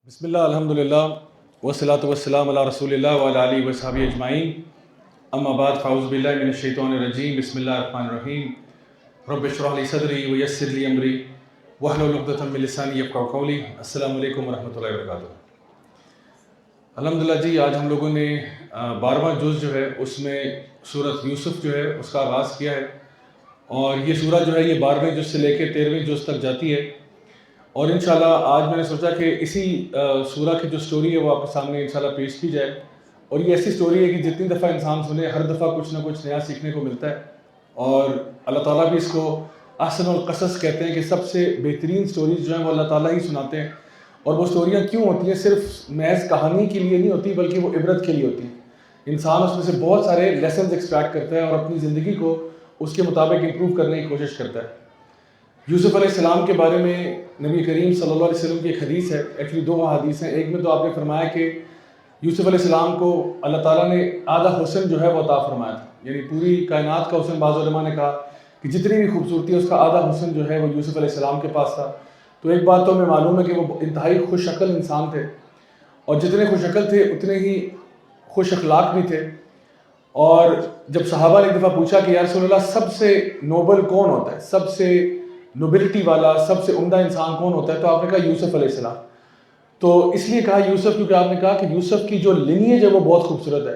بسم اللہ الحمدللہ والصلاۃ والسلام علی رسول اللہ وعلی آلہ وصحبہ اجمعین اما بعد فاعوذ باللہ من الشیطان الرجیم بسم اللہ الرحمن الرحیم رب اشرح لی صدری ویسر لی امری واحلل عقدۃ من لسانی یفقہوا قولی السلام علیکم ورحمۃ اللہ وبرکاتہ۔ الحمدللہ جی، آج ہم لوگوں نے 12واں جز جو ہے اس میں سورۃ یوسف جو ہے اس کا آغاز کیا ہے، اور یہ سورہ جو ہے یہ 12ویں جز سے لے کے 13ویں جز تک جاتی ہے، اور انشاءاللہ آج میں نے سوچا کہ اسی سورہ کی جو سٹوری ہے وہ آپ کے سامنے انشاءاللہ پیش کی جائے۔ اور یہ ایسی سٹوری ہے کہ جتنی دفعہ انسان سنے ہر دفعہ کچھ نہ کچھ نیا سیکھنے کو ملتا ہے، اور اللہ تعالیٰ بھی اس کو احسن القصص کہتے ہیں کہ سب سے بہترین سٹوریز جو ہیں وہ اللہ تعالیٰ ہی سناتے ہیں۔ اور وہ سٹوریاں کیوں ہوتی ہیں؟ صرف محض کہانی کے لیے نہیں ہوتی بلکہ وہ عبرت کے لیے ہوتی ہیں۔ انسان اس میں سے بہت سارے لیسنز ایکسٹریکٹ کرتا ہے اور اپنی زندگی کو اس کے مطابق امپروو کرنے کی کوشش کرتا ہے۔ یوسف علیہ السلام کے بارے میں نبی کریم صلی اللہ علیہ وسلم کی ایک حدیث ہے، ایکچولی دو حدیث ہیں۔ ایک میں تو آپ نے فرمایا کہ یوسف علیہ السلام کو اللہ تعالیٰ نے آدھا حسن جو ہے وہ عطا فرمایا تھا، یعنی پوری کائنات کا حسن۔ بعض علماء نے کہا کہ جتنی بھی خوبصورتی ہے اس کا آدھا حسن جو ہے وہ یوسف علیہ السلام کے پاس تھا۔ تو ایک بات تو ہمیں معلوم ہے کہ وہ انتہائی خوش عقل انسان تھے، اور جتنے خوش عقل تھے اتنے ہی خوش اخلاق بھی تھے۔ اور جب صحابہ نے ایک دفعہ پوچھا کہ یا رسول اللہ سب سے نوبل کون ہوتا ہے، سب سے نوبلٹی والا، سب سے عمدہ انسان کون ہوتا ہے، تو آپ نے کہا یوسف علیہ السلام۔ تو اس لیے کہا یوسف کیونکہ آپ نے کہا کہ یوسف کی جو لینیج ہے وہ بہت خوبصورت ہے،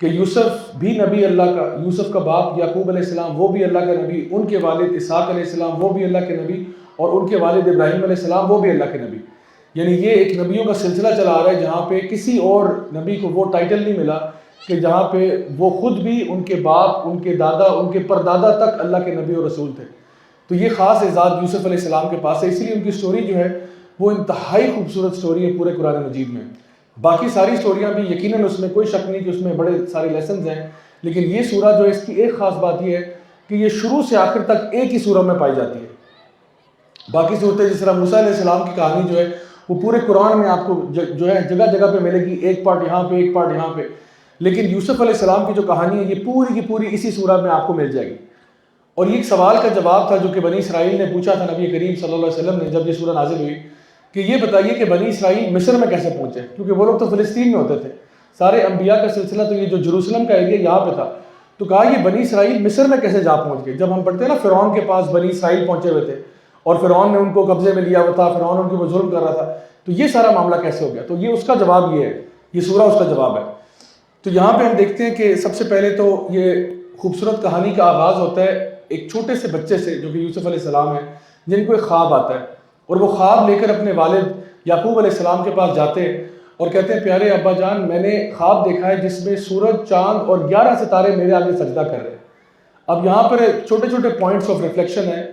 کہ یوسف بھی نبی اللہ کا، یوسف کا باپ یعقوب علیہ السلام وہ بھی اللہ کا نبی، ان کے والد اسحاق علیہ السلام وہ بھی اللہ کے نبی، اور ان کے والد ابراہیم علیہ السلام وہ بھی اللہ کے نبی۔ یعنی یہ ایک نبیوں کا سلسلہ چلا آ رہا ہے جہاں پہ کسی اور نبی کو وہ ٹائٹل نہیں ملا کہ جہاں پہ وہ خود بھی، ان کے باپ، ان کے دادا، ان کے پردادا تک اللہ کے نبی اور رسول تھے۔ تو یہ خاص اعزاز یوسف علیہ السلام کے پاس ہے، اسی لیے ان کی سٹوری جو ہے وہ انتہائی خوبصورت سٹوری ہے پورے قرآن مجید میں۔ باقی ساری سٹوریاں بھی یقیناً اس میں کوئی شک نہیں کہ اس میں بڑے سارے لیسنز ہیں، لیکن یہ سورہ جو ہے اس کی ایک خاص بات یہ ہے کہ یہ شروع سے آخر تک ایک ہی سورہ میں پائی جاتی ہے۔ باقی صورتیں جس طرح موسیٰ علیہ السلام کی کہانی جو ہے وہ پورے قرآن میں آپ کو جو ہے جگہ جگہ پہ ملے گی، ایک پارٹ یہاں پہ ایک پارٹ یہاں پہ، لیکن یوسف علیہ السلام کی جو کہانی ہے یہ پوری کی پوری اسی سورہ میں آپ کو مل جائے گی۔ اور یہ ایک سوال کا جواب تھا جو کہ بنی اسرائیل نے پوچھا تھا نبی کریم صلی اللہ علیہ وسلم نے جب یہ سورہ نازل ہوئی، کہ یہ بتائیے کہ بنی اسرائیل مصر میں کیسے پہنچے، کیونکہ وہ لوگ تو فلسطین میں ہوتے تھے، سارے انبیاء کا سلسلہ تو یہ جو جروسلم کا ایریا یہاں پہ تھا، تو کہا یہ بنی اسرائیل مصر میں کیسے جا پہنچ گئے؟ جب ہم پڑھتے ہیں نا فرعون کے پاس بنی اسرائیل پہنچے ہوئے تھے اور فرعون نے ان کو قبضے میں لیا ہوا تھا، فرعون ان کے اوپر ظلم کر رہا تھا، تو یہ سارا معاملہ کیسے ہو گیا؟ تو یہ اس کا جواب یہ ہے، یہ سورہ اس کا جواب ہے۔ تو یہاں پہ ہم دیکھتے ہیں کہ سب سے پہلے تو یہ خوبصورت کہانی کا آغاز ہوتا ہے ایک چھوٹے سے بچے سے جو کہ یوسف علیہ السلام ہیں، جن کو ایک خواب آتا ہے، اور وہ خواب لے کر اپنے والد یعقوب علیہ السلام کے پاس جاتے ہیں اور کہتے ہیں پیارے ابا جان، میں نے خواب دیکھا ہے جس میں سورج، چاند اور 11 ستارے میرے آگے سجدہ کر رہے ہیں۔ اب یہاں پر چھوٹے چھوٹے پوائنٹس آف ریفلیکشن ہیں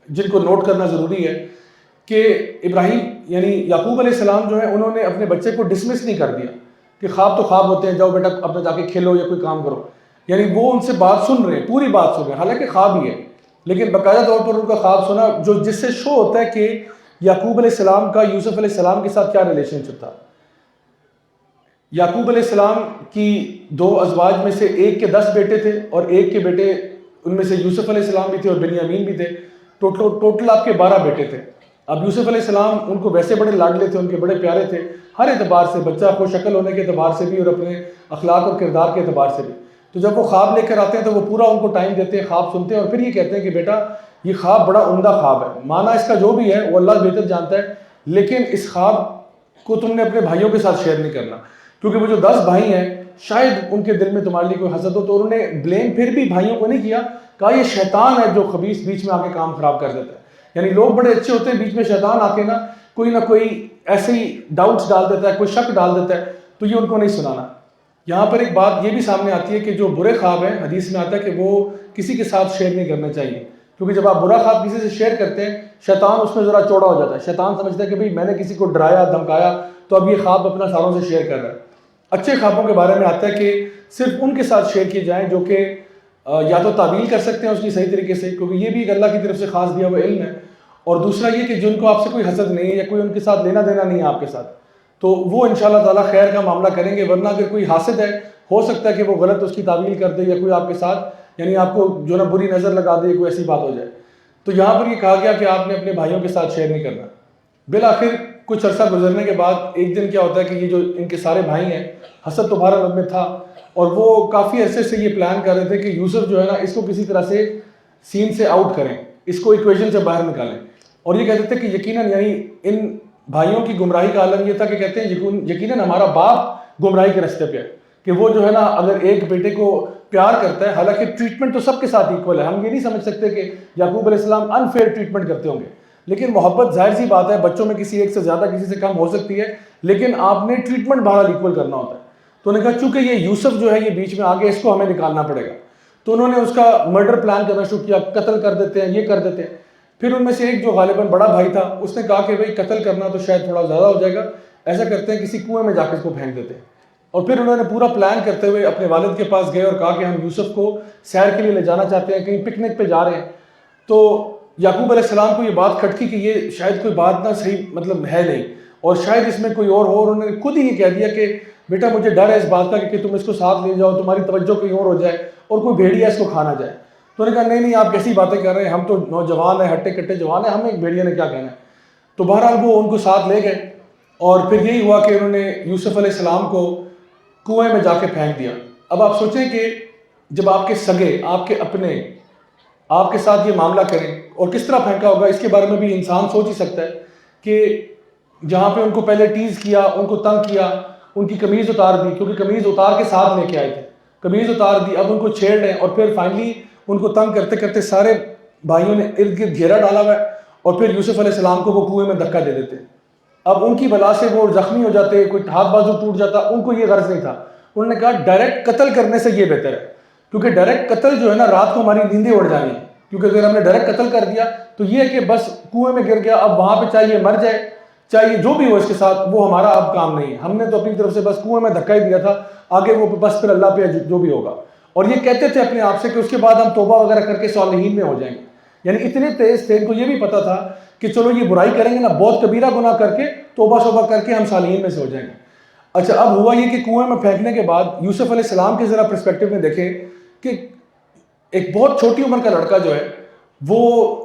جن کو نوٹ کرنا ضروری ہے کہ ابراہیم یعنی یعقوب علیہ السلام جو ہے انہوں نے اپنے بچے کو ڈسمس نہیں کر دیا کہ خواب تو خواب ہوتے ہیں، جاؤ بیٹا اپنا جا کے کھیلو یا کوئی کام کرو، یعنی وہ ان سے بات سن رہے ہیں، پوری بات سن رہے ہیں، حالانکہ خواب ہی ہے، لیکن باقاعدہ طور پر ان کا خواب سنا، جو جس سے شو ہوتا ہے کہ یعقوب علیہ السلام کا یوسف علیہ السلام کے ساتھ کیا ریلیشن شپ تھا۔ یعقوب علیہ السلام کی 2 ازواج میں سے ایک کے 10 بیٹے تھے، اور ایک کے بیٹے ان میں سے یوسف علیہ السلام بھی تھے اور بنیامین بھی تھے، ٹوٹل آپ کے 12 بیٹے تھے۔ اب یوسف علیہ السلام ان کو ویسے بڑے لاڈلے تھے، ان کے بڑے پیارے تھے ہر اعتبار سے، بچہ خوش عقل ہونے کے اعتبار سے بھی اور اپنے اخلاق اور کردار کے اعتبار سے بھی۔ تو جب وہ خواب لے کر آتے ہیں تو وہ پورا ان کو ٹائم دیتے ہیں، خواب سنتے ہیں، اور پھر یہ کہتے ہیں کہ بیٹا یہ خواب بڑا عمدہ خواب ہے، معنی اس کا جو بھی ہے وہ اللہ بہتر جانتا ہے، لیکن اس خواب کو تم نے اپنے بھائیوں کے ساتھ شیئر نہیں کرنا، کیونکہ وہ جو 10 بھائی ہیں شاید ان کے دل میں تمہارے لیے کوئی حسد ہو۔ تو انہوں نے بلیم پھر بھی بھائیوں کو نہیں کیا، کہا یہ شیطان ہے جو خبیث بیچ میں آ کے کام خراب کر دیتا ہے۔ یعنی لوگ بڑے اچھے ہوتے ہیں، بیچ میں شیطان آ کے نہ کوئی ایسے ہی ڈاؤٹس ڈال دیتا ہے، کوئی شک ڈال دیتا ہے، تو یہ ان کو نہیں سنانا۔ یہاں پر ایک بات یہ بھی سامنے آتی ہے کہ جو برے خواب ہیں، حدیث میں آتا ہے کہ وہ کسی کے ساتھ شیئر نہیں کرنا چاہیے، کیونکہ جب آپ برا خواب کسی سے شیئر کرتے ہیں شیطان اس میں ذرا چوڑا ہو جاتا ہے، شیطان سمجھتا ہے کہ بھئی میں نے کسی کو ڈرایا دھمکایا تو اب یہ خواب اپنا ساروں سے شیئر کر رہا ہے۔ اچھے خوابوں کے بارے میں آتا ہے کہ صرف ان کے ساتھ شیئر کیے جائیں جو کہ یا تو تعبیر کر سکتے ہیں اس کی صحیح طریقے سے، کیونکہ یہ بھی ایک اللہ کی طرف سے خاص دیا ہوا علم ہے، اور دوسرا یہ کہ جن کو آپ سے کوئی حسد نہیں ہے یا کوئی ان کے ساتھ لینا دینا نہیں ہے آپ کے ساتھ، تو وہ انشاءاللہ تعالیٰ خیر کا معاملہ کریں گے، ورنہ اگر کوئی حاسد ہے ہو سکتا ہے کہ وہ غلط اس کی تعویل کر دے، یا کوئی آپ کے ساتھ یعنی آپ کو جو نا بری نظر لگا دے، کوئی ایسی بات ہو جائے۔ تو یہاں پر یہ کہا گیا کہ آپ نے اپنے بھائیوں کے ساتھ شیئر نہیں کرنا۔ بالآخر کچھ عرصہ گزرنے کے بعد ایک دن کیا ہوتا ہے کہ یہ جو ان کے سارے بھائی ہیں، حسد تو بہرحال ان میں تھا، اور وہ کافی عرصے سے یہ پلان کر رہے تھے کہ یوسف جو ہے نا اس کو کسی طرح سے سین سے آؤٹ کریں، اس کو ایکویشن سے باہر نکالیں. اور یہ کہتے تھے کہ یقیناً یعنی ان بھائیوں کی گمراہی کا عالم یہ تھا کہ کہتے ہیں یقیناً ہمارا باپ گمراہی کے راستے پہ ہے، کہ وہ جو ہے نا اگر ایک بیٹے کو پیار کرتا ہے، حالانکہ ٹریٹمنٹ تو سب کے ساتھ ایکول ہے، ہم یہ نہیں سمجھ سکتے کہ یعقوب علیہ السلام انفیئر ٹریٹمنٹ کرتے ہوں گے، لیکن محبت ظاہر سی بات ہے بچوں میں کسی ایک سے زیادہ کسی سے کم ہو سکتی ہے، لیکن آپ نے ٹریٹمنٹ بہرحال ایکول کرنا ہوتا ہے. تو انہوں نے کہا چونکہ یہ یوسف جو ہے یہ بیچ میں آگے، اس کو ہمیں نکالنا پڑے گا. تو انہوں نے اس کا مرڈر پلان کرنا شروع کیا، قتل کر دیتے ہیں، یہ کر دیتے ہیں. پھر ان میں سے ایک جو غالباً بڑا بھائی تھا اس نے کہا کہ بھائی قتل کرنا تو شاید تھوڑا زیادہ ہو جائے گا، ایسا کرتے ہیں کسی کنویں میں جا کے اس کو پھینک دیتے ہیں. اور پھر انہوں نے پورا پلان کرتے ہوئے اپنے والد کے پاس گئے اور کہا کہ ہم یوسف کو سیر کے لیے لے جانا چاہتے ہیں، کہیں پکنک پہ جا رہے ہیں. تو یعقوب علیہ السلام کو یہ بات کھٹکی کہ یہ شاید کوئی بات نہ صحیح مطلب ہے نہیں، اور شاید اس میں کوئی اور ہو. اور انہوں نے خود ہی یہ کہہ دیا کہ بیٹا مجھے ڈر ہے اس بات کا کہ تم اس کو ساتھ لے جاؤ، تمہاری توجہ کہیں اور ہو جائے اور کوئی بھیڑیا اس کو کھانا جائے. تو انہوں نے کہا نہیں آپ کیسی باتیں کر رہے ہیں، ہم تو نوجوان ہیں، ہٹے کٹے جوان ہیں، ہمیں ایک بھیڑیا نے کیا کہنا ہے. تو بہرحال وہ ان کو ساتھ لے گئے، اور پھر یہی ہوا کہ انہوں نے یوسف علیہ السلام کو کنویں میں جا کے پھینک دیا. اب آپ سوچیں کہ جب آپ کے سگے، آپ کے اپنے آپ کے ساتھ یہ معاملہ کریں اور کس طرح پھینکا ہوگا، اس کے بارے میں بھی انسان سوچ ہی سکتا ہے کہ جہاں پہ ان کو پہلے ٹیز کیا، ان کو تنگ کیا، ان کی قمیض اتار دی، کیونکہ قمیض اتار کے ساتھ لے کے آئے تھے، قمیض اتار دی، اب ان کو چھیڑ رہے ہیں، اور پھر فائنلی ان کو تنگ کرتے کرتے سارے بھائیوں نے ارد گرد گھیرا ڈالا ہوا ہے، اور پھر یوسف علیہ السلام کو وہ کنویں میں دھکا دے دیتے. اب ان کی بلا سے وہ زخمی ہو جاتے، کوئی ہاتھ بازو ٹوٹ جاتا، ان کو یہ غرض نہیں تھا. انہوں نے کہا ڈائریکٹ قتل کرنے سے یہ بہتر ہے، کیونکہ ڈائریکٹ قتل جو ہے نا رات کو ہماری نیندیں اڑ جانی ہے، کیونکہ اگر ہم نے ڈائریکٹ قتل کر دیا تو یہ ہے کہ بس کنویں میں گر گیا، اب وہاں پہ چاہیے مر جائے، چاہیے جو بھی ہو اس کے ساتھ، وہ ہمارا اب کام نہیں ہے، ہم نے تو اپنی طرف سے بس کنویں میں دھکا ہی دیا تھا، آگے وہ بس پھر اللہ پہ جو بھی ہوگا. اور یہ کہتے تھے اپنے آپ سے کہ اس کے بعد ہم توبہ وغیرہ کر کے صالحین میں ہو جائیں گے. یعنی اتنے تیز تھے، ان کو یہ بھی پتا تھا کہ چلو یہ برائی کریں گے نا، بہت کبیرہ گناہ کر کے توبہ شوبہ کر کے ہم صالحین میں سے ہو جائیں گے. اچھا اب ہوا یہ کہ کنویں میں پھینکنے کے بعد یوسف علیہ السلام کے ذرا پرسپیکٹو میں دیکھیں کہ ایک بہت چھوٹی عمر کا لڑکا جو ہے وہ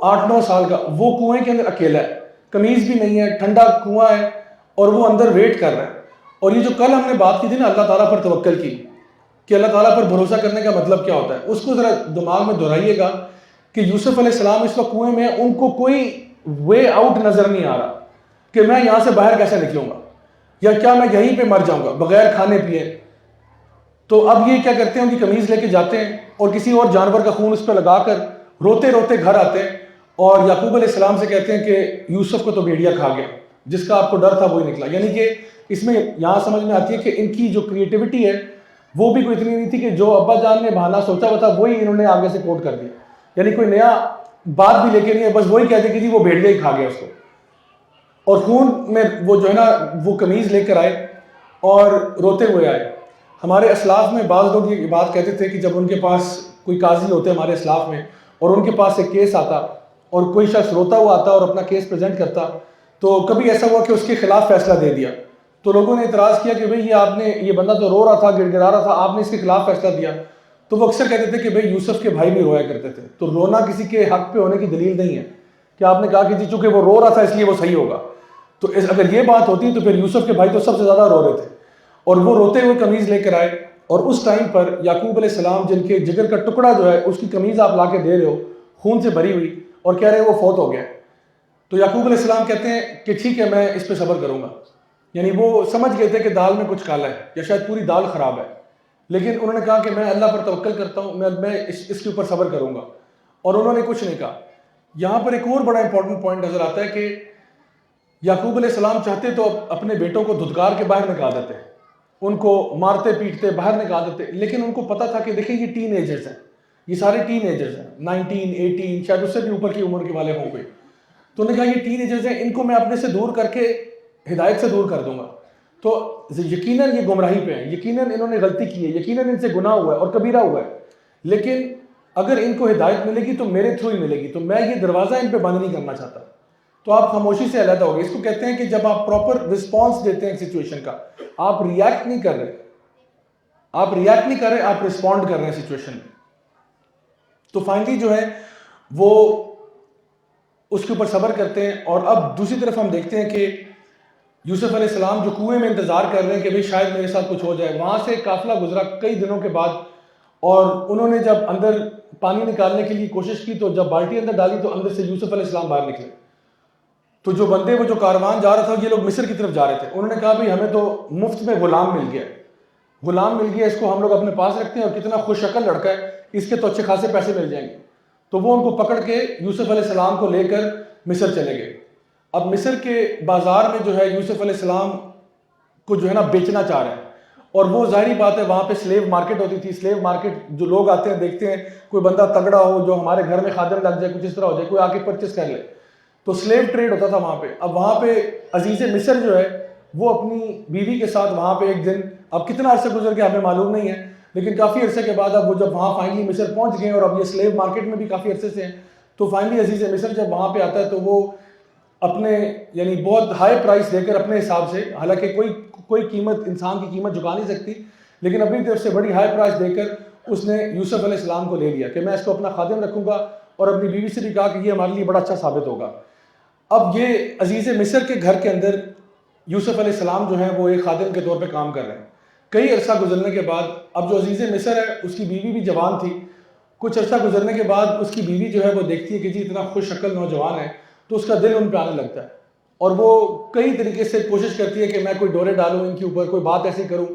8-9 سال کا، وہ کنویں کے اندر اکیلا ہے، قمیض بھی نہیں ہے، ٹھنڈا کنواں ہے، اور وہ اندر ویٹ کر رہا ہے. اور یہ جو کل ہم نے بات کی تھی نا اللہ تعالیٰ پر توکل کی، کہ اللہ تعالیٰ پر بھروسہ کرنے کا مطلب کیا ہوتا ہے، اس کو ذرا دماغ میں دہرائیے گا کہ یوسف علیہ السلام اس وقت کنویں میں، ان کو کوئی وے آؤٹ نظر نہیں آ رہا کہ میں یہاں سے باہر کیسے نکلوں گا، یا کیا میں یہیں پہ مر جاؤں گا بغیر کھانے پیے. تو اب یہ کیا کرتے ہیں، ان کی قمیض لے کے جاتے ہیں اور کسی اور جانور کا خون اس پہ لگا کر روتے روتے گھر آتے ہیں، اور یعقوب علیہ السلام سے کہتے ہیں کہ یوسف کو تو بھیڑیا کھا گیا، جس کا آپ کو ڈر تھا وہی نکلا. یعنی کہ اس میں یہاں سمجھ میں آتی ہے کہ ان کی جو کریٹیوٹی ہے وہ بھی کوئی اتنی نہیں تھی، کہ جو ابا جان نے بہانہ سوچا ہوا تھا وہی انہوں نے آگے سے کوٹ کر دیا. یعنی کوئی نیا بات بھی لے کے نہیں ہے، بس وہی کہتے کہ جی وہ بھیڑیا ہی کھا گیا اس کو. اور خون میں وہ جو ہے نا وہ قمیض لے کر آئے اور روتے ہوئے آئے. ہمارے اسلاف میں بعض لوگ یہ بات کہتے تھے کہ جب ان کے پاس کوئی قاضی ہوتے ہمارے اسلاف میں، اور ان کے پاس ایک کیس آتا اور کوئی شخص روتا ہوا آتا اور اپنا کیس پریزنٹ کرتا، تو کبھی ایسا ہوا کہ اس کے خلاف فیصلہ دے دیا، تو لوگوں نے اعتراض کیا کہ بھئی یہ بندہ تو رو رہا تھا، گڑ گڑا رہا تھا، آپ نے اس کے خلاف فیصلہ دیا. تو وہ اکثر کہتے تھے کہ بھئی یوسف کے بھائی بھی رویا کرتے تھے، تو رونا کسی کے حق پہ ہونے کی دلیل نہیں ہے کہ آپ نے کہا کہ جی چونکہ وہ رو رہا تھا اس لیے وہ صحیح ہوگا. تو اگر یہ بات ہوتی تو پھر یوسف کے بھائی تو سب سے زیادہ رو رہے تھے، اور وہ روتے ہوئے قمیض لے کر آئے. اور اس ٹائم پر یعقوب علیہ السلام جن کے جگر کا ٹکڑا جو ہے اس کی قمیض آپ لا کے دے رہے ہو خون سے بھری ہوئی، اور کہہ رہے ہیں وہ فوت ہو گیا. تو یعقوب علیہ السلام کہتے ہیں کہ ٹھیک ہے میں اس پہ صبر کروں گا. یعنی وہ سمجھ گئے تھے کہ دال میں کچھ کالا ہے یا شاید پوری دال خراب ہے، لیکن انہوں نے کہا کہ میں اللہ پر توکل کرتا ہوں، میں اس کے اوپر صبر کروں گا، اور انہوں نے کچھ نہیں کہا. یہاں پر ایک اور بڑا امپورٹنٹ پوائنٹ نظر آتا ہے کہ یعقوب علیہ السلام چاہتے تو اپنے بیٹوں کو دھتکار کے باہر نکال دیتے، ان کو مارتے پیٹتے باہر نکال دیتے، لیکن ان کو پتا تھا کہ دیکھیں یہ ٹین ایجرز ہیں، یہ سارے ٹین ایجرز ہیں، 19 18 شاید اس سے بھی اوپر کی عمر کے والے ہوں گے. تو انہوں نے کہا یہ ٹین ایجرز ہیں، ان کو میں اپنے سے دور کر کے ہدایت سے دور کر دوں گا. تو یقیناً یہ گمراہی پہ ہیں، یقیناً انہوں نے غلطی کی ہے، یقیناً ان سے گناہ ہوا ہے اور کبیرہ ہوا ہے، لیکن اگر ان کو ہدایت ملے گی تو میرے تھرو ہی ملے گی، تو میں یہ دروازہ ان پہ بند نہیں کرنا چاہتا. تو آپ خاموشی سے علیحدہ ہو گئے. اس کو کہتے ہیں کہ جب آپ پراپر رسپانس دیتے ہیں سچویشن کا، آپ ریئیکٹ نہیں کر رہے، آپ رسپونڈ کر رہے ہیں سچویشن میں. تو فائنلی جو ہے وہ اس کے اوپر صبر کرتے ہیں. اور اب دوسری طرف ہم دیکھتے ہیں کہ یوسف علیہ السلام جو کنویں میں انتظار کر رہے ہیں کہ بھئی شاید میرے ساتھ کچھ ہو جائے، وہاں سے قافلہ گزرا کئی دنوں کے بعد، اور انہوں نے جب اندر پانی نکالنے کے لیے کوشش کی تو جب بالٹی اندر ڈالی تو اندر سے یوسف علیہ السلام باہر نکلے. تو جو بندے وہ جو کاروان جا رہا تھا، یہ لوگ مصر کی طرف جا رہے تھے، انہوں نے کہا بھئی ہمیں تو مفت میں غلام مل گیا، اس کو ہم لوگ اپنے پاس رکھتے ہیں، اور کتنا خوش شکل لڑکا ہے، اس کے تو اچھے خاصے پیسے مل جائیں گے. تو وہ ان کو پکڑ کے یوسف علیہ السلام کو لے کر مصر چلے گئے. اب مصر کے بازار میں جو ہے یوسف علیہ السلام کو جو ہے نا بیچنا چاہ رہے ہیں، اور وہ ظاہری بات ہے وہاں پہ سلیو مارکیٹ ہوتی تھی. سلیو مارکیٹ جو لوگ آتے ہیں دیکھتے ہیں کوئی بندہ تگڑا ہو جو ہمارے گھر میں خادم لگ جائے، کچھ اس طرح ہو جائے، کوئی آ کے پرچیز کر لے. تو سلیو ٹریڈ ہوتا تھا وہاں پہ. اب وہاں پہ عزیز مصر جو ہے وہ اپنی بیوی کے ساتھ وہاں پہ ایک دن، اب کتنا عرصہ گزر گیا ہمیں معلوم نہیں ہے، لیکن کافی عرصے کے بعد اب وہ جب وہاں فائنلی مصر پہنچ گئے، اور اب یہ سلیو مارکیٹ میں بھی کافی عرصے سے ہیں، تو فائنلی عزیز مصر جب وہاں پہ آتا ہے تو وہ اپنے یعنی بہت ہائی پرائس دے کر اپنے حساب سے، حالانکہ کوئی قیمت انسان کی قیمت جھکا نہیں سکتی، لیکن اپنی طرف سے بڑی ہائی پرائس دے کر اس نے یوسف علیہ السلام کو لے لیا کہ میں اس کو اپنا خادم رکھوں گا، اور اپنی بیوی سے بھی کہا کہ یہ ہمارے لیے بڑا اچھا ثابت ہوگا. اب یہ عزیز مصر کے گھر کے اندر یوسف علیہ السلام جو ہیں وہ ایک خادم کے طور پہ کام کر رہے ہیں. کئی عرصہ گزرنے کے بعد اب جو عزیز مصر ہے اس کی بیوی بھی جوان تھی. کچھ عرصہ گزرنے کے بعد اس کی بیوی جو ہے وہ دیکھتی ہے کہ جی اتنا خوش شکل نوجوان ہے، تو اس کا دل ان پہ آنے لگتا ہے، اور وہ کئی طریقے سے کوشش کرتی ہے کہ میں کوئی ڈورے ڈالوں ان کے اوپر، کوئی بات ایسی کروں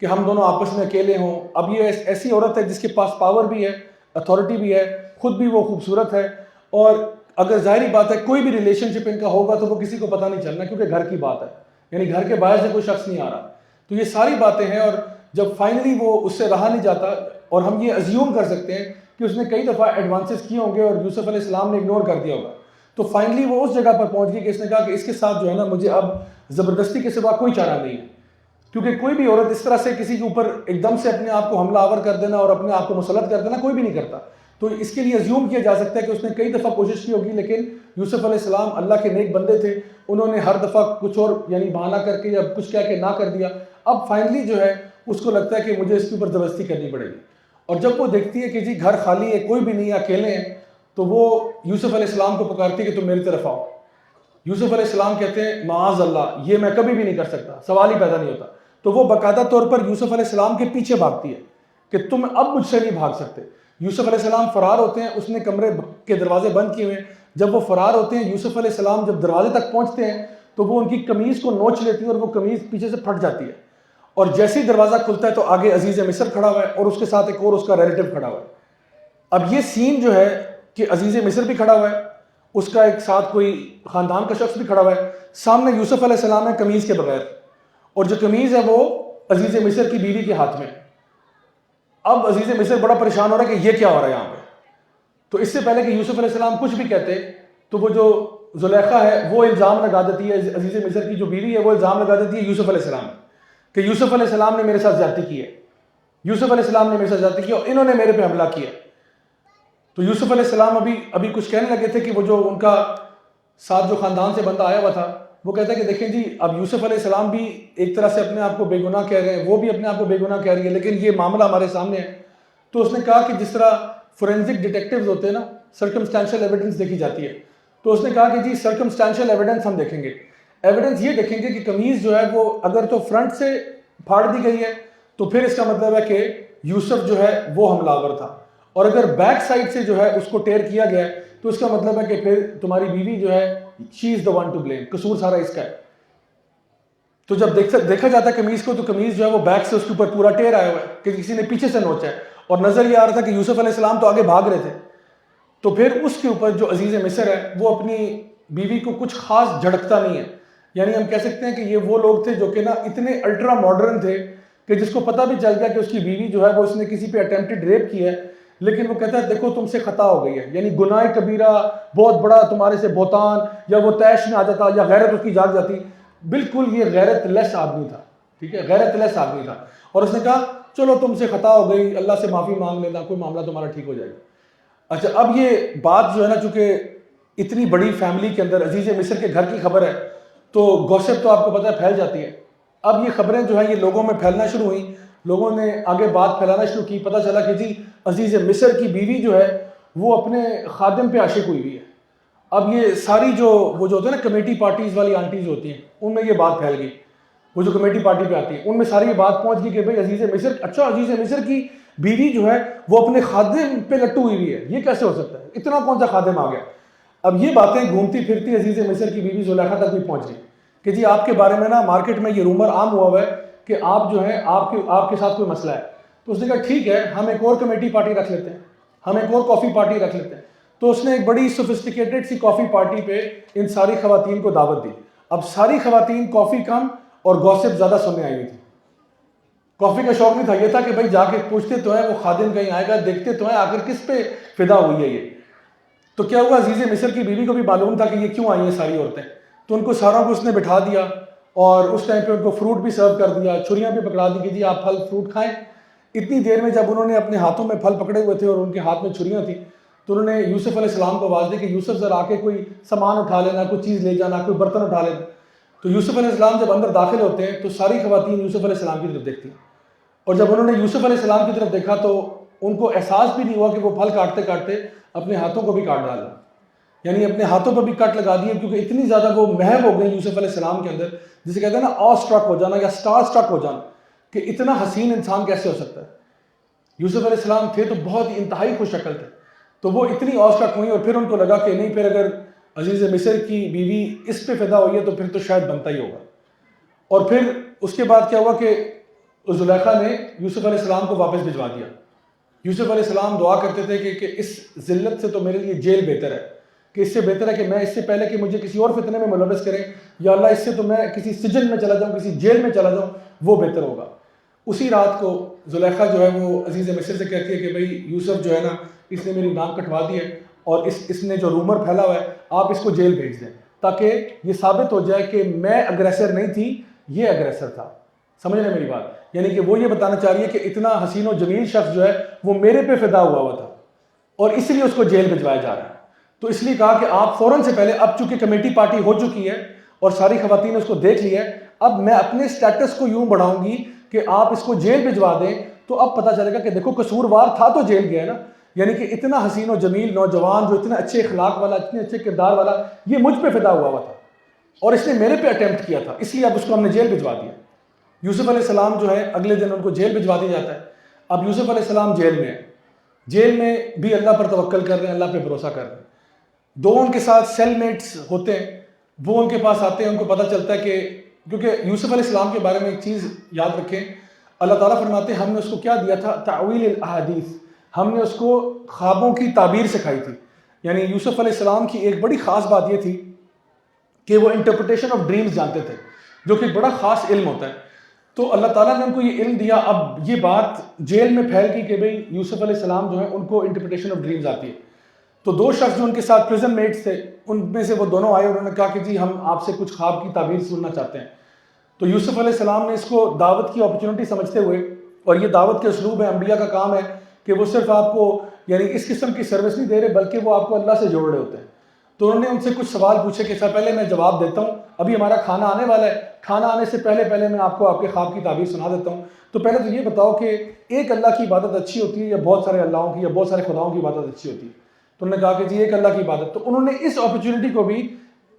کہ ہم دونوں آپس میں اکیلے ہوں. اب یہ ایسی عورت ہے جس کے پاس پاور بھی ہے، اتھارٹی بھی ہے، خود بھی وہ خوبصورت ہے، اور اگر ظاہری بات ہے کوئی بھی ریلیشن شپ ان کا ہوگا تو وہ کسی کو پتہ نہیں چلنا، کیونکہ گھر کی بات ہے، یعنی گھر کے باہر سے کوئی شخص نہیں آ رہا. تو یہ ساری باتیں ہیں، اور جب فائنلی وہ اس سے رہا نہیں جاتا، اور ہم یہ ازیوم کر سکتے ہیں کہ اس نے کئی دفعہ ایڈوانسز کیے ہوں گے اور یوسف علیہ السلام نے اگنور کر دیا ہوگا، تو فائنلی وہ اس جگہ پر پہنچ گئی کہ اس نے کہا کہ اس کے ساتھ جو ہے نا مجھے اب زبردستی کے سوا کوئی چارہ نہیں ہے. کیونکہ کوئی بھی عورت اس طرح سے کسی کے اوپر ایک دم سے اپنے آپ کو حملہ آور کر دینا اور اپنے آپ کو مسلط کر دینا کوئی بھی نہیں کرتا. تو اس کے لیے ازیوم کیا جا سکتا ہے کہ اس نے کئی دفعہ کوشش کی ہوگی، لیکن یوسف علیہ السلام اللہ کے نیک بندے تھے، انہوں نے ہر دفعہ کچھ اور یعنی بہانہ کر کے یا کچھ کہہ کے نہ کر دیا. اب فائنلی جو ہے اس کو لگتا ہے کہ مجھے اس کے اوپر زبردستی کرنی پڑے گی، اور جب وہ دیکھتی ہے کہ جی گھر خالی ہے، کوئی بھی نہیں ہے، اکیلے ہیں، تو وہ یوسف علیہ السلام کو پکارتی ہے کہ تم میری طرف آؤ. یوسف علیہ السلام کہتے ہیں معاذ اللہ، یہ میں کبھی بھی نہیں کر سکتا، سوال ہی پیدا نہیں ہوتا. تو وہ باقاعدہ طور پر یوسف علیہ السلام کے پیچھے بھاگتی ہے کہ تم اب مجھ سے نہیں بھاگ سکتے. یوسف علیہ السلام فرار ہوتے ہیں، اس نے کمرے کے دروازے بند کیے ہوئے ہیں. جب وہ فرار ہوتے ہیں، یوسف علیہ السلام جب دروازے تک پہنچتے ہیں تو وہ ان کی قمیض کو نوچ لیتی ہے، اور وہ قمیض پیچھے سے پھٹ جاتی ہے، اور جیسے ہی دروازہ کھلتا ہے تو آگے عزیز مصر کھڑا ہوا ہے، اور اس کے ساتھ ایک اور اس کا ریلیٹو کھڑا ہوا ہے. اب یہ سین جو ہے کہ عزیز مصر بھی کھڑا ہوا ہے، اس کا ایک ساتھ کوئی خاندان کا شخص بھی کھڑا ہوا ہے، سامنے یوسف علیہ السلام ہے قمیض کے بغیر، اور جو قمیض ہے وہ عزیز مصر کی بیوی کے ہاتھ میں. اب عزیز مصر بڑا پریشان ہو رہا ہے کہ یہ کیا ہو رہا ہے یہاں پہ. تو اس سے پہلے کہ یوسف علیہ السلام کچھ بھی کہتے تو وہ جو زلیخا ہے وہ الزام لگا دیتی ہے، عزیز مصر کی جو بیوی ہے وہ الزام لگا دیتی ہے یوسف علیہ السلام کہ یوسف علیہ السلام نے میرے ساتھ زیادتی کی ہے، یوسف علیہ السلام نے میرے ساتھ زیادتی کی اور انہوں نے میرے پہ حملہ کیا. تو یوسف علیہ السلام ابھی کچھ کہنے لگے تھے کہ وہ جو ان کا ساتھ جو خاندان سے بندہ آیا ہوا تھا وہ کہتا ہے کہ دیکھیں جی اب یوسف علیہ السلام بھی ایک طرح سے اپنے آپ کو بے گناہ کہہ رہے ہیں، وہ بھی اپنے آپ کو بے گناہ کہہ رہی ہے، لیکن یہ معاملہ ہمارے سامنے ہے. تو اس نے کہا کہ جس طرح فورینزک ڈیٹیکٹیوز ہوتے ہیں نا، سرکمسٹینشل ایویڈنس دیکھی جاتی ہے، تو اس نے کہا کہ جی سرکمسٹینشل ایویڈنس ہم دیکھیں گے. ایویڈنس یہ دیکھیں گے کہ قمیض جو ہے وہ اگر تو فرنٹ سے پھاڑ دی گئی ہے تو پھر اس کا مطلب ہے کہ یوسف جو ہے وہ حملہ آور تھا، اور اگر بیک سائڈ سے جو ہے اس کو ٹیئر کیا گیا ہے تو اس کا مطلب ہے کہ پھر تمہاری بیوی جو ہے شی از دا ون ٹو بلیم، قصور سارا اس کا ہے. تو جب دیکھا جاتا ہے قمیض کو تو قمیض جو ہے وہ بیک سے اس کے اوپر پورا ٹیئر آیا ہوا ہے کہ کسی نے پیچھے سے نوچا ہے، اور نظر یہ آ رہا تھا کہ یوسف علیہ السلام تو آگے بھاگ رہے تھے. تو پھر اس کے اوپر جو عزیز مصر ہے وہ اپنی بیوی کو کچھ خاص جھڑکتا نہیں ہے. یعنی ہم کہہ سکتے ہیں کہ یہ وہ لوگ تھے جو کہ نا اتنے الٹرا ماڈرن تھے کہ جس کو پتہ بھی چل گیا کہ اس کی بیوی جو ہے وہ اس نے کسی پہ اٹیمپٹڈ ریپ کی ہے، لیکن وہ کہتا ہے دیکھو تم سے خطا ہو گئی ہے، یعنی گناہ کبیرہ بہت بڑا تمہارے سے بہتان، یا وہ طیش میں آ جاتا یا غیرت اس کی جاگ جاتی. بالکل یہ غیرت لیس آدمی تھا، ٹھیک ہے، غیرت لیس آدمی تھا. اور اس نے کہا چلو تم سے خطا ہو گئی، اللہ سے معافی مانگ لینا، کوئی معاملہ تمہارا ٹھیک ہو جائے گا. اچھا اب یہ بات جو ہے نا چونکہ اتنی بڑی فیملی کے اندر عزیز مصر کے گھر کی خبر ہے تو گوسپ تو آپ کو پتہ ہے پھیل جاتی ہے. اب یہ خبریں جو ہیں یہ لوگوں میں پھیلنا شروع ہوئیں، لوگوں نے آگے بات پھیلانا شروع کی. پتہ چلا کہ جی عزیز مصر کی بیوی جو ہے وہ اپنے خادم پہ عاشق ہوئی ہے، اب یہ ساری وہ جو ہوتے ہیں نا کمیٹی پارٹیز والی آنٹیز ہوتی ہیں، ان میں یہ بات پھیل گئی، وہ جو کمیٹی پارٹی پہ آتی ہے ان میں ساری یہ بات پہنچ گئی کہ بھائی عزیز مصر، اچھا عزیز مصر کی بیوی جو ہے وہ اپنے خادم پہ لٹو ہوئی ہے، یہ کیسے ہو سکتا ہے، اتنا کون سا خادم آ گیا؟ اب یہ باتیں گھومتی پھرتی عزیز مصر کی بیوی زلیخا تک بھی پہنچ گئی کہ جی آپ کے بارے میں نا مارکیٹ میں یہ رومر عام ہوا ہے کہ آپ جو ہے آپ کے ساتھ کوئی مسئلہ ہے۔ تو اس نے کہا ٹھیک ہے، ہم ایک اور کمیٹی پارٹی رکھ لیتے ہیں، ہم ایک اور کافی پارٹی رکھ لیتے ہیں۔ تو اس نے ایک بڑی سوفسٹیکیٹڈ سی کافی پارٹی پہ ان ساری خواتین کو دعوت دی۔ اب ساری خواتین کافی کم اور گوسپ زیادہ سننے آئی ہوئی تھی، کافی کا شوق نہیں تھا، یہ تھا کہ بھائی جا کے پوچھتے تو ہیں وہ خادم کہیں آئے گا، دیکھتے تو ہیں آخر کس پہ فدا ہوئی ہے یہ۔ تو کیا ہوا، عزیز مصر کی بیوی کو بھی معلوم تھا کہ یہ کیوں آئی ہیں ساری عورتیں، تو ان کو ساروں کو اس نے بٹھا دیا اور اس ٹائم پہ ان کو فروٹ بھی سرو کر دیا، چھریاں بھی پکڑا دی کہ جی آپ پھل فروٹ کھائیں۔ اتنی دیر میں جب انہوں نے اپنے ہاتھوں میں پھل پکڑے ہوئے تھے اور ان کے ہاتھ میں چھریاں تھیں، تو انہوں نے یوسف علیہ السلام کو آواز دی کہ یوسف ذرا آ کے کوئی سامان اٹھا لینا، کوئی چیز لے جانا، کوئی برتن اٹھا لینا۔ تو یوسف علیہ السلام جب اندر داخل ہوتے ہیں تو ساری خواتین یوسف علیہ السلام کی طرف دیکھتی ہیں، اور جب انہوں نے یوسف علیہ السلام کی طرف دیکھا تو ان کو احساس بھی نہیں ہوا کہ وہ پھل کاٹتے کاٹتے اپنے ہاتھوں کو بھی کاٹ ڈالا، یعنی اپنے ہاتھوں پر بھی کٹ لگا دیے، کیونکہ اتنی زیادہ وہ محو ہو گئے یوسف علیہ السلام کے اندر، جسے کہتے ہیں نا آ سٹرک ہو جانا یا سٹار سٹرک ہو جانا، کہ اتنا حسین انسان کیسے ہو سکتا ہے۔ یوسف علیہ السلام تھے تو بہت ہی انتہائی خوش شکل تھے، تو وہ اتنی آ سٹرک ہوئی، اور پھر ان کو لگا کہ نہیں، پھر اگر عزیز مصر کی بیوی اس پہ فدا ہوئی ہے تو پھر تو شاید بنتا ہی ہوگا۔ اور پھر اس کے بعد کیا ہوا کہ زلیخا نے یوسف علیہ السلام کو واپس بھجوا دیا۔ یوسف علیہ السلام دعا کرتے تھے کہ اس ذلت سے تو میرے لیے جیل بہتر ہے، کہ اس سے بہتر ہے کہ میں اس سے پہلے کہ مجھے کسی اور فتنے میں ملوث کریں، یا اللہ اس سے تو میں کسی سجن میں چلا جاؤں، کسی جیل میں چلا جاؤں، وہ بہتر ہوگا۔ اسی رات کو زلیخا جو ہے وہ عزیز مصر سے کہتی ہے کہ بھئی یوسف جو ہے نا اس نے میری ناک کٹوا دی ہے، اور اس نے جو رومر پھیلا ہوا ہے آپ اس کو جیل بھیج دیں، تاکہ یہ ثابت ہو جائے کہ میں اگریسر نہیں تھی، یہ اگریسر تھا۔ سمجھ رہے میری بات؟ یعنی کہ وہ یہ بتانا چاہ رہی ہے کہ اتنا حسین و جمیل شخص جو ہے وہ میرے پہ فدا ہوا تھا، اور اس لیے اس کو جیل بھجوایا جا رہا ہے۔ تو اس لیے کہا کہ آپ فوراً سے پہلے، اب چونکہ کمیٹی پارٹی ہو چکی ہے اور ساری خواتین نے اس کو دیکھ لیا ہے، اب میں اپنے سٹیٹس کو یوں بڑھاؤں گی کہ آپ اس کو جیل بھجوا دیں، تو اب پتہ چلے گا کہ دیکھو قصوروار تھا تو جیل گیا نا، یعنی کہ اتنا حسین و جمیل نوجوان جو اتنے اچھے اخلاق والا، اتنے اچھے کردار والا، یہ مجھ پہ فدا ہوا تھا اور اس نے میرے پہ اٹیمپٹ کیا تھا، اس لیے اب اس کو ہم نے جیل بھجوا دیا۔ یوسف علیہ السلام جو ہے اگلے دن ان کو جیل بھجوا دیا جاتا ہے۔ اب یوسف علیہ السلام جیل میں ہے، جیل میں بھی اللہ پر توکل کر رہے ہیں، اللہ پہ بھروسہ کر رہے ہیں۔ دو ان کے ساتھ سیل میٹس ہوتے ہیں، وہ ان کے پاس آتے ہیں، ان کو پتہ چلتا ہے کہ، کیونکہ یوسف علیہ السلام کے بارے میں ایک چیز یاد رکھیں، اللہ تعالیٰ فرماتے ہیں ہم نے اس کو کیا دیا تھا، تعویل الاحادیث، ہم نے اس کو خوابوں کی تعبیر سکھائی تھی۔ یعنی یوسف علیہ السلام کی ایک بڑی خاص بات یہ تھی کہ وہ انٹرپریٹیشن آف ڈریمز جانتے تھے، جو کہ ایک بڑا خاص علم ہوتا ہے۔ تو اللہ تعالیٰ نے ان کو یہ علم دیا۔ اب یہ بات جیل میں پھیل گئی کہ بھئی یوسف علیہ السلام جو ہے ان کو انٹرپریٹیشن آف ڈریمز آتی ہے۔ تو دو شخص جو ان کے ساتھ پریزن میٹس تھے، ان میں سے وہ دونوں آئے اور انہوں نے کہا کہ جی ہم آپ سے کچھ خواب کی تعبیر سننا چاہتے ہیں۔ تو یوسف علیہ السلام نے اس کو دعوت کی اپرچونٹی سمجھتے ہوئے، اور یہ دعوت کے اسلوب ہے، انبیاء کا کام ہے کہ وہ صرف آپ کو یعنی اس قسم کی سروس نہیں دے رہے، بلکہ وہ آپ کو اللہ سے جوڑ رہے ہوتے ہیں۔ تو انہوں نے ان سے کچھ سوال پوچھے کہ سر پہلے میں جواب دیتا ہوں، ابھی ہمارا کھانا آنے والا ہے، کھانا آنے سے پہلے میں آپ کو آپ کے خواب کی تعبیر سنا دیتا ہوں۔ تو پہلے تو یہ بتاؤ کہ ایک اللہ کی عبادت اچھی ہوتی ہے یا بہت سارے اللہوں کی یا بہت سارے خداؤں کی عبادت اچھی ہوتی ہے؟ تو انہوں نے کہا کہ جی ایک اللہ کی عبادت۔ تو انہوں نے اس اپرچونٹی کو بھی،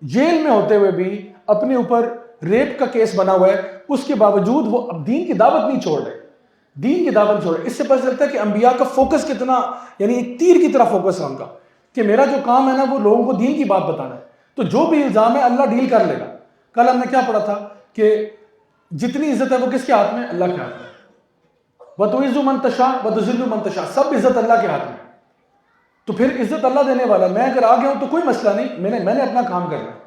جیل میں ہوتے ہوئے بھی اپنے اوپر ریپ کا کیس بنا ہوا ہے، اس کے باوجود وہ اب دین کی دعوت نہیں چھوڑ رہے، دین کی دعوت نہیں چھوڑ رہے۔ اس سے پتہ چلتا ہے کہ انبیاء کا فوکس کتنا، یعنی ایک تیر کی طرح فوکس ہے ان کا، کہ میرا جو کام ہے نا وہ لوگوں کو دین کی بات بتانا ہے، تو جو بھی الزام ہے اللہ ڈیل کر لے گا۔ کل ہم نے کیا پڑھا تھا کہ جتنی عزت ہے وہ کس کے ہاتھ میں؟ اللہ کے ہاتھ میں۔ وَتُعِزُّ مَن تَشَاءُ وَتُذِلُّ مَن تَشَاءُ، سب عزت اللہ کے ہاتھ میں۔ تو پھر عزت اللہ دینے والا ہے، میں اگر آ گیا ہوں تو کوئی مسئلہ نہیں، میں نے اپنا کام کرنا ہے۔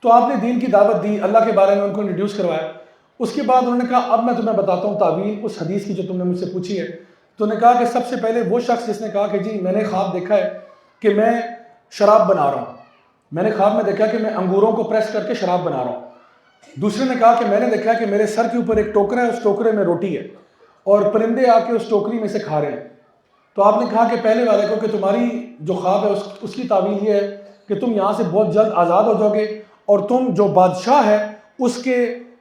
تو آپ نے دین کی دعوت دی، اللہ کے بارے میں ان کو انٹروڈیوس کروایا۔ اس کے بعد انہوں نے کہا اب میں تمہیں بتاتا ہوں تعویل اس حدیث کی جو تم نے مجھ سے پوچھی ہے۔ تو انہوں نے کہا کہ سب سے پہلے وہ شخص جس نے کہا کہ جی میں نے خواب دیکھا ہے کہ میں شراب بنا رہا ہوں، میں نے خواب میں دیکھا کہ میں انگوروں کو پریس کر کے شراب بنا رہا ہوں۔ دوسرے نے کہا کہ میں نے دیکھا کہ میرے سر کے اوپر ایک ٹوکرا ہے، اس ٹوکرے میں روٹی ہے اور پرندے آ کے اس ٹوکری میں سے کھا رہے ہیں۔ تو آپ نے کہا کہ پہلے والے کو کہ تمہاری جو خواب ہے اس کی تعویل یہ ہے کہ تم یہاں سے بہت جلد آزاد ہو جاؤ گے اور تم جو بادشاہ ہے اس کے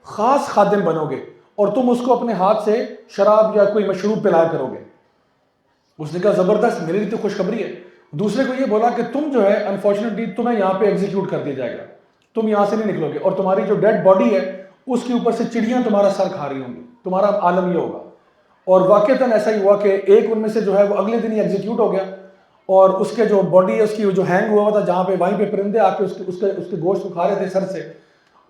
خاص خادم بنو گے اور تم اس کو اپنے ہاتھ سے شراب یا کوئی مشروب پلایا کرو گے۔ اس نے کہا زبردست، میرے لیے تو خوشخبری ہے۔ دوسرے کو یہ بولا کہ تم جو ہے انفارچونیٹلی تمہیں یہاں پہ ایگزیکیوٹ کر دیا جائے گا، تم یہاں سے نہیں نکلو گے، اور تمہاری جو ڈیڈ باڈی ہے اس کے اوپر سے چڑیاں تمہارا سر کھا رہی ہوں گی، تمہارا عالم یہ ہوگا۔ اور واقعتاً ایسا ہی ہوا کہ ایک ان میں سے جو ہے وہ اگلے دن ہی ایگزیکیوٹ ہو گیا، اور اس کے جو باڈی ہے اس کی جو ہینگ ہوا تھا جہاں پہ، وہیں پہ پرندے آ کے اس کے گوشت کو کھا رہے تھے سر سے،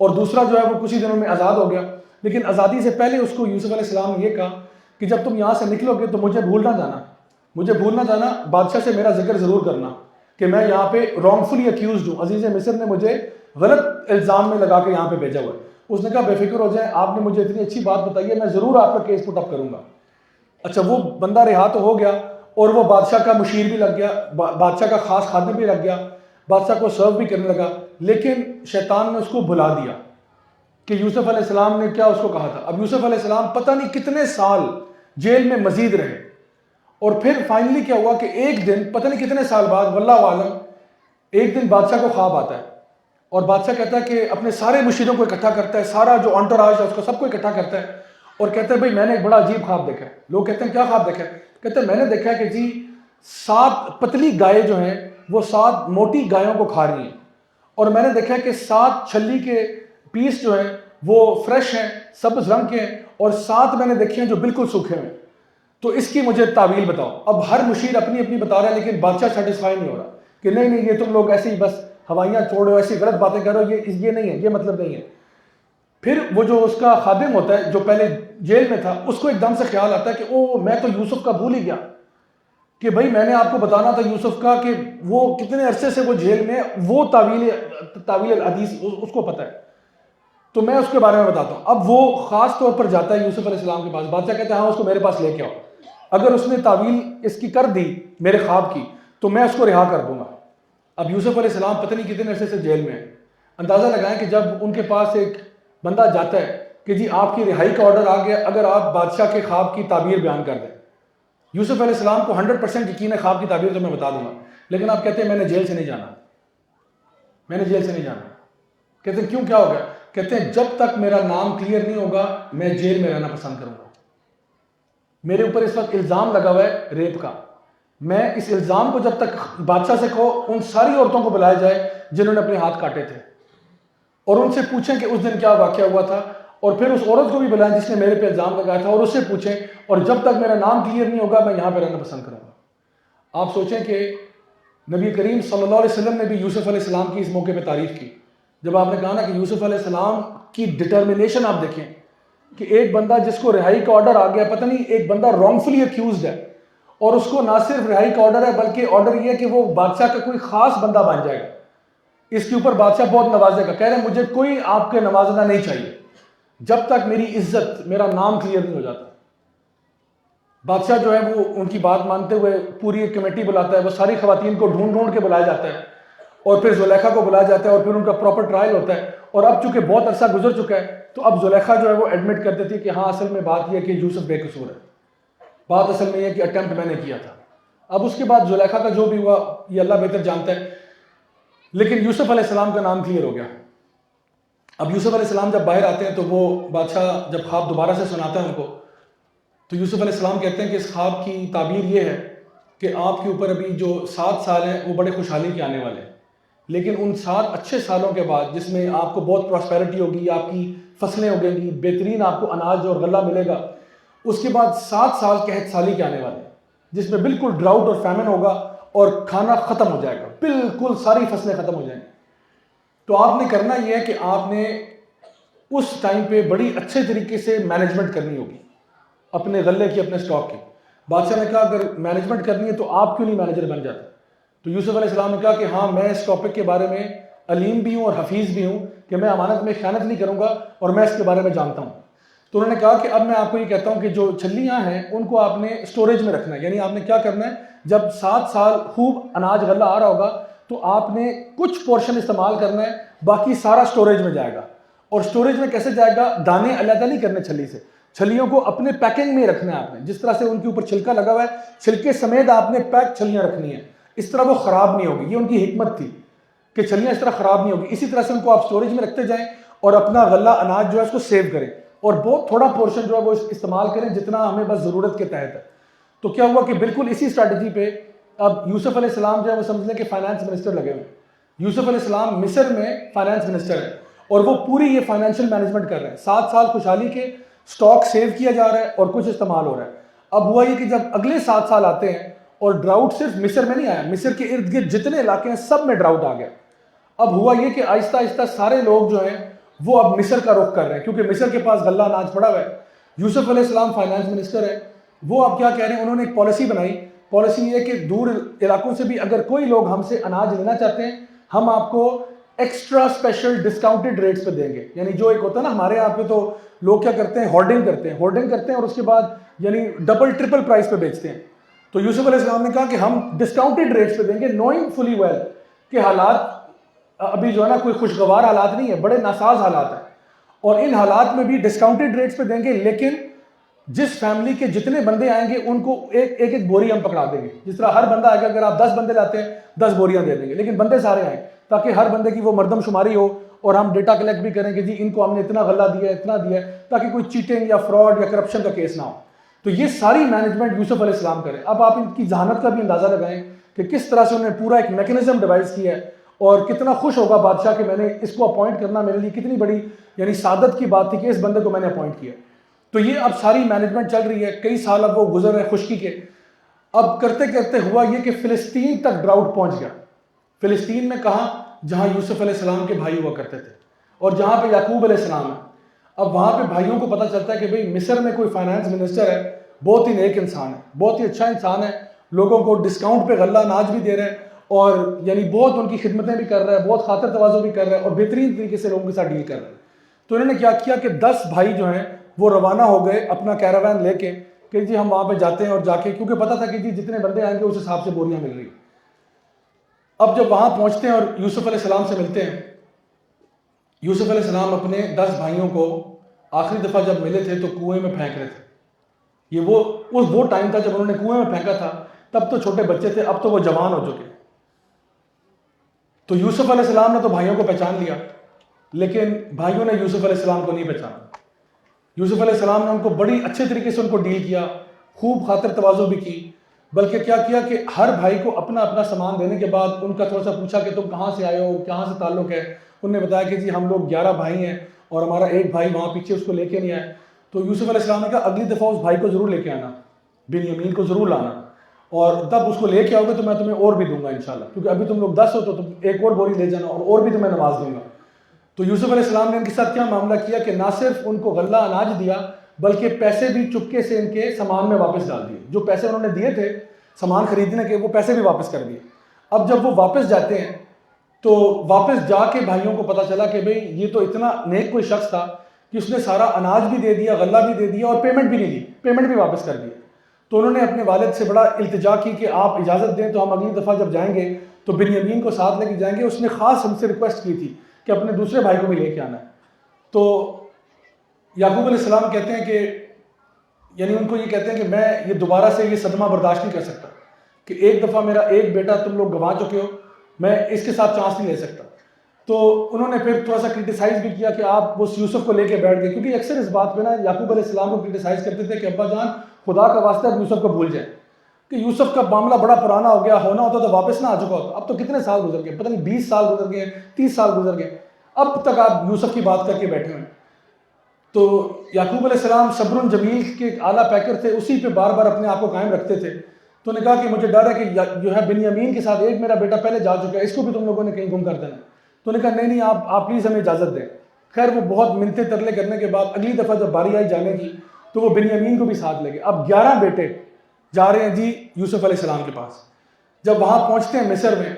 اور دوسرا جو ہے وہ کچھ ہی دنوں میں آزاد ہو گیا۔ لیکن آزادی سے پہلے اس کو یوسف علیہ السلام نے یہ کہا کہ جب تم یہاں سے نکلو گے تو مجھے بھول نہ جانا، مجھے بھول نہ جانا، بادشاہ سے میرا ذکر ضرور کرنا کہ میں یہاں پہ رانگ فلی اکیوزڈ ہوں، عزیز مصر نے مجھے غلط الزام میں لگا کے یہاں پہ بھیجا ہوا ہے۔ اس نے کہا بے فکر ہو جائیں، آپ نے مجھے اتنی اچھی بات بتائی ہے، میں ضرور آپ کا کیس پٹ اپ کروں گا۔ اچھا وہ بندہ رہا تو ہو گیا، اور وہ بادشاہ کا مشیر بھی لگ گیا، بادشاہ کا خاص خادم بھی لگ گیا، بادشاہ کو سرو بھی کرنے لگا۔ لیکن شیطان نے اس کو بھلا دیا کہ یوسف علیہ السلام نے کیا اس کو کہا تھا۔ اب یوسف علیہ السلام پتہ نہیں کتنے سال جیل میں مزید رہے، اور پھر فائنلی کیا ہوا کہ ایک دن پتہ نہیں کتنے سال بعد، واللہ عالم، ایک دن بادشاہ کو خواب آتا ہے، اور بادشاہ کہتا ہے کہ اپنے سارے مشیروں کو اکٹھا کرتا ہے، سارا جو انٹوراج ہے اس کو سب کو اکٹھا کرتا ہے، اور کہتا ہے بھئی میں نے ایک بڑا عجیب خواب دیکھا ہے۔ لوگ کہتے ہیں کیا خواب دیکھا ہے؟ کہتے ہیں میں نے دیکھا ہے کہ جی 7 پتلی گائے جو ہیں وہ 7 موٹی گایوں کو کھا رہی ہیں، اور میں نے دیکھا ہے کہ 7 چھلی کے پیس جو ہیں وہ فریش ہیں، سبز رنگ کے ہیں، اور 7 میں نے دیکھے ہیں جو بالکل سوکھے ہیں۔ تو اس کی مجھے تعویل بتاؤ۔ اب ہر مشیر اپنی اپنی بتا رہا ہے، لیکن بادشاہ سیٹسفائی نہیں ہو رہا کہ نہیں نہیں یہ تم لوگ ایسے ہی بس ہوائیاں چھوڑ رہے ہو، ایسی غلط باتیں کر رہے ہو، یہ نہیں ہے، یہ مطلب نہیں ہے۔ پھر وہ جو اس کا خادم ہوتا ہے جو پہلے جیل میں تھا، اس کو ایک دم سے خیال آتا ہے کہ او میں تو یوسف کا بھول ہی گیا کہ بھائی میں نے آپ کو بتانا تھا یوسف کا کہ وہ کتنے عرصے سے وہ جیل میں، وہ تعویل الحدیث اس کو پتہ ہے، تو میں اس کے بارے میں بتاتا ہوں۔ اب وہ خاص طور پر جاتا ہے یوسف علیہ السلام کے پاس، بادشاہ کہتا ہے ہاں اس کو میرے پاس لے کے آؤ، اگر اس نے تعویل اس کی کر دی میرے خواب کی تو میں اس کو رہا کر دوں گا۔ اب یوسف علیہ السلام پتہ نہیں کتنے عرصے سے جیل میں ہے، اندازہ لگائیں کہ جب ان کے پاس ایک بندہ جاتا ہے کہ جی آپ کی رہائی کا آرڈر آ گیا، اگر آپ بادشاہ کے خواب کی تعبیر بیان کر دیں۔ یوسف علیہ السلام کو 100% یقین ہے خواب کی تعبیر تو میں بتا دوں گا، لیکن آپ کہتے ہیں میں نے جیل سے نہیں جانا، میں نے جیل سے نہیں جانا۔ کہتے ہیں کیوں، کیا ہو گیا؟ کہتے ہیں جب تک میرا نام کلیئر نہیں ہوگا میں جیل میں رہنا پسند کروں گا۔ میرے اوپر اس وقت الزام لگا ہوا ہے ریپ کا، میں اس الزام کو جب تک بادشاہ سے کہو ان ساری عورتوں کو بلایا جائے جنہوں نے اپنے ہاتھ کاٹے تھے، اور ان سے پوچھیں کہ اس دن کیا واقعہ ہوا تھا، اور پھر اس عورت کو بھی بلائیں جس نے میرے پہ الزام لگایا تھا اور اس سے پوچھیں، اور جب تک میرا نام کلیئر نہیں ہوگا میں یہاں پہ رہنا پسند کروں گا۔ آپ سوچیں کہ نبی کریم صلی اللہ علیہ وسلم نے بھی یوسف علیہ السلام کی اس موقع پہ تعریف کی، جب آپ نے کہا نا کہ یوسف علیہ السلام کی ڈٹرمنیشن آپ دیکھیں کہ ایک بندہ جس کو رہائی کا آرڈر آ گیا، پتہ نہیں ایک بندہ رانگ فلی اکیوزڈ ہے، اور اس کو نہ صرف رہائی کا آرڈر ہے بلکہ آرڈر یہ ہے کہ وہ بادشاہ کا کوئی خاص بندہ بن جائے گا، اس کے اوپر بادشاہ بہت نوازے گا۔ کہہ رہے ہیں مجھے کوئی آپ کے نوازنا نہیں چاہیے جب تک میری عزت، میرا نام کلیئر نہیں ہو جاتا۔ بادشاہ جو ہے وہ ان کی بات مانتے ہوئے پوری ایک کمیٹی بلاتا ہے، وہ ساری خواتین کو ڈھونڈ ڈھونڈ کے بلایا جاتا ہے، اور پھر زلیخا کو بلایا جاتا ہے، اور پھر ان کا پراپر ٹرائل ہوتا ہے۔ اور اب چونکہ بہت عرصہ گزر چکا ہے تو اب زلیخا جو ہے وہ ایڈمٹ کر دیتی ہے کہ ہاں اصل میں بات یہ ہے کہ یوسف بے قصور ہے، بات اصل میں یہ ہے کہ اٹیمپٹ میں نے کیا تھا۔ اب اس کے بعد زلیخا کا جو بھی ہوا یہ اللہ بہتر جانتا ہے، لیکن یوسف علیہ السلام کا نام کلیئر ہو گیا۔ اب یوسف علیہ السلام جب باہر آتے ہیں تو وہ بادشاہ جب خواب دوبارہ سے سناتا ہے ان کو، تو یوسف علیہ السلام کہتے ہیں کہ اس خواب کی تعبیر یہ ہے کہ آپ کے اوپر ابھی جو 7 سال ہیں وہ بڑے خوشحالی کے آنے والے ہیں، لیکن ان 7 اچھے سالوں کے بعد جس میں آپ کو بہت پراسپیرٹی ہوگی، آپ کی فصلیں اگیں گی، بہترین آپ کو اناج اور غلہ ملے گا، اس کے بعد 7 سال قحط سالی کے آنے والے ہیں جس میں بالکل ڈراؤٹ اور فیمن ہوگا اور کھانا ختم ہو جائے گا، بالکل ساری فصلیں ختم ہو جائیں گی۔ تو آپ نے کرنا یہ ہے کہ آپ نے اس ٹائم پہ بڑی اچھے طریقے سے مینجمنٹ کرنی ہوگی اپنے غلے کی، اپنے سٹاک کی۔ بادشاہ نے کہا اگر مینجمنٹ کرنی ہے تو آپ کیوں نہیں مینیجر بن جاتے؟ تو یوسف علیہ السلام نے کہا کہ ہاں میں اس ٹاپک کے بارے میں علیم بھی ہوں اور حفیظ بھی ہوں کہ میں امانت میں خیانت نہیں کروں گا، اور میں اس کے بارے میں جانتا ہوں۔ تو انہوں نے کہا کہ اب میں آپ کو یہ کہتا ہوں کہ جو چھلیاں ہیں ان کو آپ نے اسٹوریج میں رکھنا ہے، یعنی آپ نے کیا کرنا ہے، جب 7 سال خوب اناج غلہ آ رہا ہوگا تو آپ نے کچھ پورشن استعمال کرنا ہے، باقی سارا اسٹوریج میں جائے گا۔ اور اسٹوریج میں کیسے جائے گا؟ دانے علیحدہ نہیں کرنے چھلی سے، چھلیوں کو اپنے پیکنگ میں رکھنا ہے آپ نے، جس طرح سے ان کے اوپر چھلکا لگا ہوا ہے چھلکے سمیت آپ نے پیک چھلیاں رکھنی ہیں، اس طرح وہ خراب نہیں ہوگی۔ یہ ان کی حکمت تھی کہ چھلیاں اس طرح خراب نہیں ہوگی، اسی طرح سے ان کو آپ اسٹوریج میں رکھتے جائیں اور اپنا غلہ اناج جو ہے اس کو سیو کریں، اور بہت تھوڑا پورشن جو ہے وہ استعمال کریں جتنا ہمیں بس ضرورت کے تحت ہے۔ تو کیا ہوا کہ بالکل اسی اسٹریٹجی پہ اب یوسف علیہ السلام جو ہے وہ سمجھ لیں کہ فائنانس منسٹر لگے ہوئے ہیں. یوسف علیہ السلام مصر میں فائنانس منسٹر ہیں اور وہ پوری یہ فائنینشیل مینجمنٹ کر رہے ہیں. 7 سال خوشحالی کے سٹاک سیو کیا جا رہا ہے اور کچھ استعمال ہو رہا ہے. اب ہوا یہ کہ جب اگلے 7 سال آتے ہیں اور ڈراؤٹ صرف مصر میں نہیں آیا, مصر کے ارد گرد جتنے علاقے ہیں سب میں ڈراؤٹ آ گیا. اب ہوا یہ کہ آہستہ آہستہ سارے لوگ جو ہیں وہ اب مصر کا رخ کر رہے ہیں کیونکہ مصر کے پاس غلہ اناج پڑا ہوا ہے. یوسف علیہ السلام فائنانس منسٹر ہے, وہ اب کیا کہہ رہے ہیں, انہوں نے ایک پالیسی بنائی. پالیسی یہ کہ دور علاقوں سے بھی اگر کوئی لوگ ہم سے اناج لینا چاہتے ہیں ہم آپ کو ایکسٹرا اسپیشل ڈسکاؤنٹڈ ریٹس پہ دیں گے. یعنی جو ایک ہوتا ہے نا ہمارے یہاں پہ تو لوگ کیا کرتے ہیں, ہارڈنگ کرتے ہیں اور اس کے بعد یعنی ڈبل ٹرپل پرائس پہ بیچتے ہیں. تو یوسف علیہ السلام نے کہا کہ ہم ڈسکاؤنٹڈ ریٹس پہ دیں گے, نوئنگ فلی ویل کہ حالات ابھی جو ہے نا کوئی خوشگوار حالات نہیں ہے, بڑے ناساز حالات ہیں, اور ان حالات میں بھی ڈسکاؤنٹڈ ریٹس پہ دیں گے. لیکن جس فیملی کے جتنے بندے آئیں گے ان کو ایک بوری ہم پکڑا دیں گے. جس طرح ہر بندہ آئے گا, اگر آپ 10 بندے لاتے ہیں 10 بوریاں دے دیں گے, لیکن بندے سارے آئیں تاکہ ہر بندے کی وہ مردم شماری ہو اور ہم ڈیٹا کلیکٹ بھی کریں کہ جی ان کو ہم نے اتنا غلہ دیا ہے, اتنا دیا ہے, تاکہ کوئی چیٹنگ یا فراڈ یا کرپشن کا کیس نہ ہو. تو یہ ساری مینجمنٹ یوسف علیہ السلام کرے. اب آپ ان کی ذہانت کا بھی اندازہ لگائیں کہ کس طرح سے انہوں نے پورا ایک میکنزم ڈیوائز کیا ہے, اور کتنا خوش ہوگا بادشاہ کہ میں نے اس کو اپوائنٹ کرنا میرے لیے کتنی بڑی یعنی سعادت کی بات تھی کہ اس بندے کو میں نے اپوائنٹ کیا. تو یہ اب ساری مینجمنٹ چل رہی ہے, کئی سال اب وہ گزر رہے خشکی کے. اب کرتے کرتے ہوا یہ کہ فلسطین تک ڈراؤٹ پہنچ گیا. فلسطین میں کہاں, جہاں یوسف علیہ السلام کے بھائی ہوا کرتے تھے اور جہاں پہ یعقوب علیہ السلام ہے. اب وہاں پہ بھائیوں کو پتہ چلتا ہے کہ بھئی مصر میں کوئی فائنانس منسٹر ہے, بہت ہی نیک انسان ہے, بہت ہی اچھا انسان ہے, لوگوں کو ڈسکاؤنٹ پہ غلہ اناج بھی دے رہے ہیں اور یعنی بہت ان کی خدمتیں بھی کر رہا ہے, بہت خاطر تواضع بھی کر رہا ہے اور بہترین طریقے سے لوگوں کے ساتھ ڈیل کر رہا ہے. تو انہوں نے کیا کیا کہ 10 بھائی جو ہیں وہ روانہ ہو گئے اپنا کیراوین لے کے کہ جی ہم وہاں پہ جاتے ہیں, اور جا کے کیونکہ پتہ تھا کہ جی جتنے بندے آئیں گے اس حساب سے بوریاں مل رہی. اب جب وہاں پہنچتے ہیں اور یوسف علیہ السلام سے ملتے ہیں, یوسف علیہ السلام اپنے 10 بھائیوں کو آخری دفعہ جب ملے تھے تو کنویں میں پھینک رہے تھے. یہ وہ ٹائم تھا جب انہوں نے کنویں میں پھینکا تھا, تب تو چھوٹے بچے تھے, اب تو وہ جوان ہو چکے. تو یوسف علیہ السلام نے تو بھائیوں کو پہچان لیا, لیکن بھائیوں نے یوسف علیہ السلام کو نہیں پہچانا. یوسف علیہ السلام نے ان کو بڑی اچھے طریقے سے ان کو ڈیل کیا, خوب خاطر تواضع بھی کی, بلکہ کیا کیا کہ ہر بھائی کو اپنا اپنا سامان دینے کے بعد ان کا تھوڑا سا پوچھا کہ تم کہاں سے آئے ہو, کہاں سے تعلق ہے. انہوں نے بتایا کہ جی ہم لوگ 11 بھائی ہیں اور ہمارا ایک بھائی وہاں پیچھے اس کو لے کے نہیں آئے. تو یوسف علیہ السلام نے کہا اگلی دفعہ اس بھائی کو ضرور لے کے آنا, بنیامین کو ضرور لانا, اور تب اس کو لے کے آؤ گے تو میں تمہیں اور بھی دوں گا انشاءاللہ, کیونکہ ابھی تم لوگ 10 ہو تو تم ایک اور بوری لے جانا اور بھی تمہیں نواز دوں گا. تو یوسف علیہ السلام نے ان کے ساتھ کیا معاملہ کیا کہ نہ صرف ان کو غلہ اناج دیا بلکہ پیسے بھی چپکے سے ان کے سامان میں واپس ڈال دیے. جو پیسے انہوں نے دیے تھے سامان خریدنے کے, وہ پیسے بھی واپس کر دیے. اب جب وہ واپس جاتے ہیں تو واپس جا کے بھائیوں کو پتہ چلا کہ بھئی یہ تو اتنا نیک کوئی شخص تھا کہ اس نے سارا اناج بھی دے دیا, غلہ بھی دے دیا اور پیمنٹ بھی نہیں دی, پیمنٹ بھی واپس کر دی. تو انہوں نے اپنے والد سے بڑا التجا کی کہ آپ اجازت دیں تو ہم اگلی دفعہ جب جائیں گے تو بنیامین کو ساتھ لے کے جائیں گے. اس نے خاص ہم سے ریکویسٹ کی تھی کہ اپنے دوسرے بھائی کو بھی لے کے آنا ہے. تو یعقوب علیہ السلام کہتے ہیں کہ یعنی ان کو یہ کہتے ہیں کہ میں یہ دوبارہ سے یہ صدمہ برداشت نہیں کر سکتا کہ ایک دفعہ میرا ایک بیٹا تم لوگ گنوا چکے ہو, میں اس کے ساتھ چانس نہیں لے سکتا. تو انہوں نے پھر تھوڑا سا کرٹیسائز بھی کیا کہ آپ اس یوسف کو لے کے بیٹھ گئے, کیونکہ اکثر اس بات پہ نا یعقوب علیہ السلام کو کرٹیسائز کرتے تھے کہ ابا جان خدا کا واسطہ اب یوسف کو بھول جائیں, کہ یوسف کا معاملہ بڑا پرانا ہو گیا, ہونا ہوتا تو واپس نہ آ چکا ہوتا. اب تو کتنے سال گزر گئے, پتہ نہیں 20 سال گزر گئے, 30 سال گزر گئے, اب تک آپ یوسف کی بات کر کے بیٹھے ہوئے. تو یعقوب علیہ السلام صبر جمیل کے اعلیٰ پیکر تھے, اسی پہ بار بار اپنے آپ کو قائم رکھتے تھے. تو انہوں نے کہا کہ مجھے ڈر ہے کہ جو ہے بنیامین کے ساتھ ایک میرا بیٹا پہلے جا چکا ہے, اس کو بھی تم لوگوں نے کہیں گم کر دینا. تو انہوں نے کہا نہیں آپ پلیز ہمیں اجازت دیں. خیر وہ بہت منتیں ترلے کرنے کے بعد اگلی دفعہ جب باری آئی جانے کی تو وہ بنیامین کو بھی ساتھ لے گئے. اب 11 بیٹے جا رہے ہیں جی یوسف علیہ السلام کے پاس. جب وہاں پہنچتے ہیں مصر میں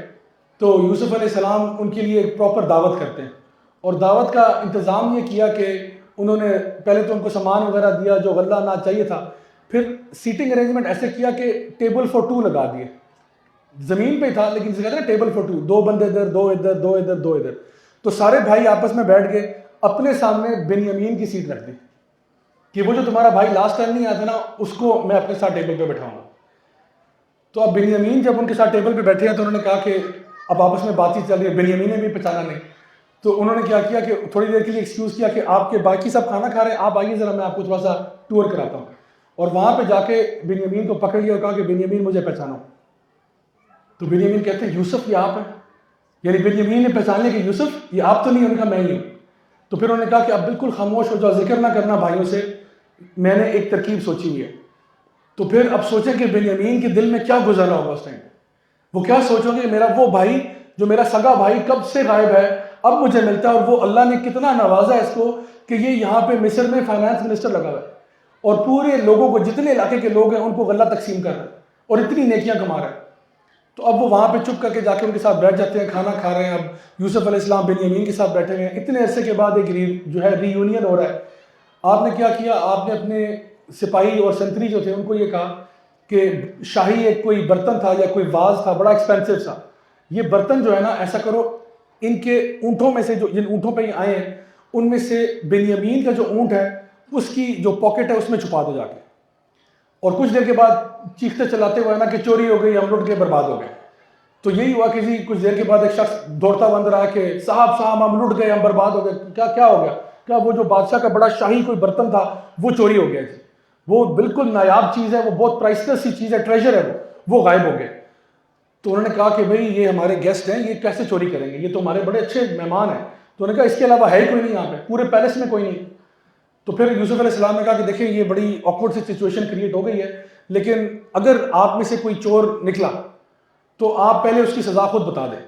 تو یوسف علیہ السلام ان کے لیے ایک پراپر دعوت کرتے ہیں, اور دعوت کا انتظام یہ کیا کہ انہوں نے پہلے تو ان کو سامان وغیرہ دیا جو غلہ اناج چاہیے تھا, پھر سیٹنگ ارینجمنٹ ایسے کیا کہ ٹیبل فار 2 لگا دیے. زمین پہ ہی تھا لیکن جسے کہتے ہیں ٹیبل فار 2, 2 بندے ادھر, 2 ادھر, 2 ادھر, 2 ادھر. تو سارے بھائی آپس میں بیٹھ گئے, اپنے سامنے بنیامین کی سیٹ رکھ دی کہ وہ جو تمہارا بھائی لاسٹ ٹائم نہیں آیا تھا نا اس کو میں اپنے ساتھ ٹیبل پہ بٹھاؤں گا. تو اب بنیامین جب ان کے ساتھ ٹیبل پہ بیٹھے ہیں تو انہوں نے کہا کہ اب آپس میں بات چیت چل رہی ہے, بنیامین نے بھی پہچانا نہیں. تو انہوں نے کیا کیا کہ تھوڑی دیر کے لیے ایکسکیوز کیا کہ آپ کے باقی سب کھانا کھا رہے ہیں, آپ آئیے ذرا میں آپ کو تھوڑا سا ٹور کراتا ہوں. اور وہاں پہ جا کے بنیامین کو پکڑ لیا اور کہا کہ بنیامین مجھے پہچانو. تو بنیامین کہتے ہیں یوسف یہ آپ ہیں؟ یعنی بنیامین نے پہچان لیا کہ یوسف یہ آپ تو نہیں. انہوں نے کہا میں ہی ہوں. تو پھر انہوں نے کہا کہ اب بالکل خاموش ہو جاؤ, ذکر نہ کرنا بھائیوں سے, میں نے ایک ترکیب سوچی ہوئی ہے. تو پھر اب سوچیں کہ بنیامین کے دل میں کیا گزر رہا ہوگا اس ٹائم. وہ کیا سوچو گے کہ میرا وہ بھائی جو میرا سگا بھائی کب سے غائب ہے اب مجھے ملتا ہے, اور وہ اللہ نے کتنا نوازا ہے اس کو کہ یہ یہاں پہ مصر میں فائنانس منسٹر لگا ہوا ہے اور پورے لوگوں کو, جتنے علاقے کے لوگ ہیں ان کو غلہ تقسیم کر رہا ہے اور اتنی نیکیاں کما رہا ہے. تو اب وہ وہاں پہ چپ کر کے جا کے ان کے ساتھ بیٹھ جاتے ہیں, کھانا کھا رہے ہیں. اب یوسف علیہ السلام بنیامین کے ساتھ بیٹھے ہوئے ہیں. اتنے عرصے کے بعد ایک جو ہے ری یونین ہو رہا ہے. آپ نے کیا کیا, آپ نے اپنے سپاہی اور سنتری جو تھے ان کو یہ کہا کہ شاہی ایک کوئی برتن تھا یا کوئی واز تھا بڑا ایکسپینسو تھا, یہ برتن جو ہے نا ایسا کرو ان کے اونٹوں میں سے, جو جن اونٹوں پہ یہ آئے ہیں ان میں سے بنیامین کا جو اونٹ ہے اس کی جو پاکٹ ہے اس میں چھپا دو جا کے. اور کچھ دیر کے بعد چیختے چلاتے ہوئے نا کہ چوری ہو گئی, ہم لوٹ کے برباد ہو گئے. تو یہی ہوا کہ جی کچھ دیر کے بعد ایک شخص دوڑتا ہوا اندر آیا کہ صاحب ہم لٹ گئے, ہم برباد ہو گئے. کیا ہو گیا؟ کیا وہ جو بادشاہ کا بڑا شاہی کوئی برتن تھا وہ چوری ہو گیا جی, وہ بالکل نایاب چیز ہے, وہ بہت پرائسلیس سی چیز ہے, ٹریجر ہے, وہ غائب ہو گئے. تو انہوں نے کہا کہ بھئی یہ ہمارے گیسٹ ہیں, یہ کیسے چوری کریں گے, یہ تو ہمارے بڑے اچھے مہمان ہیں. تو انہوں نے کہا اس کے علاوہ ہے ہی کوئی نہیں یہاں پہ, پورے پیلس میں کوئی نہیں. تو پھر یوسف علیہ السلام نے کہا کہ دیکھیں یہ بڑی آکورڈ سی سچویشن کریٹ ہو گئی ہے, لیکن اگر آپ میں سے کوئی چور نکلا تو آپ پہلے اس کی سزا خود بتا دیں.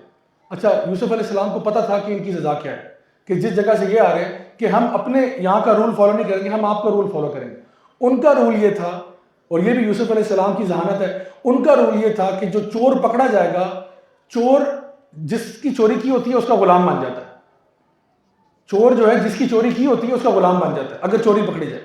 اچھا یوسف علیہ السلام کو پتہ تھا کہ ان کی سزا کیا ہے, کہ جس جگہ سے یہ آ رہے ہیں کہ ہم اپنے یہاں کا رول فالو نہیں کریں گے, ہم آپ کا رول فالو کریں گے. ان کا رول یہ تھا, اور یہ بھی یوسف علیہ السلام کی ذہانت ہے, ان کا رول یہ تھا کہ جو چور پکڑا جائے گا, چور جس کی چوری کی ہوتی ہے اس کا غلام بن جاتا ہے. چور جو ہے جس کی چوری کی ہوتی ہے اس کا غلام بن جاتا ہے اگر چوری پکڑی جائے.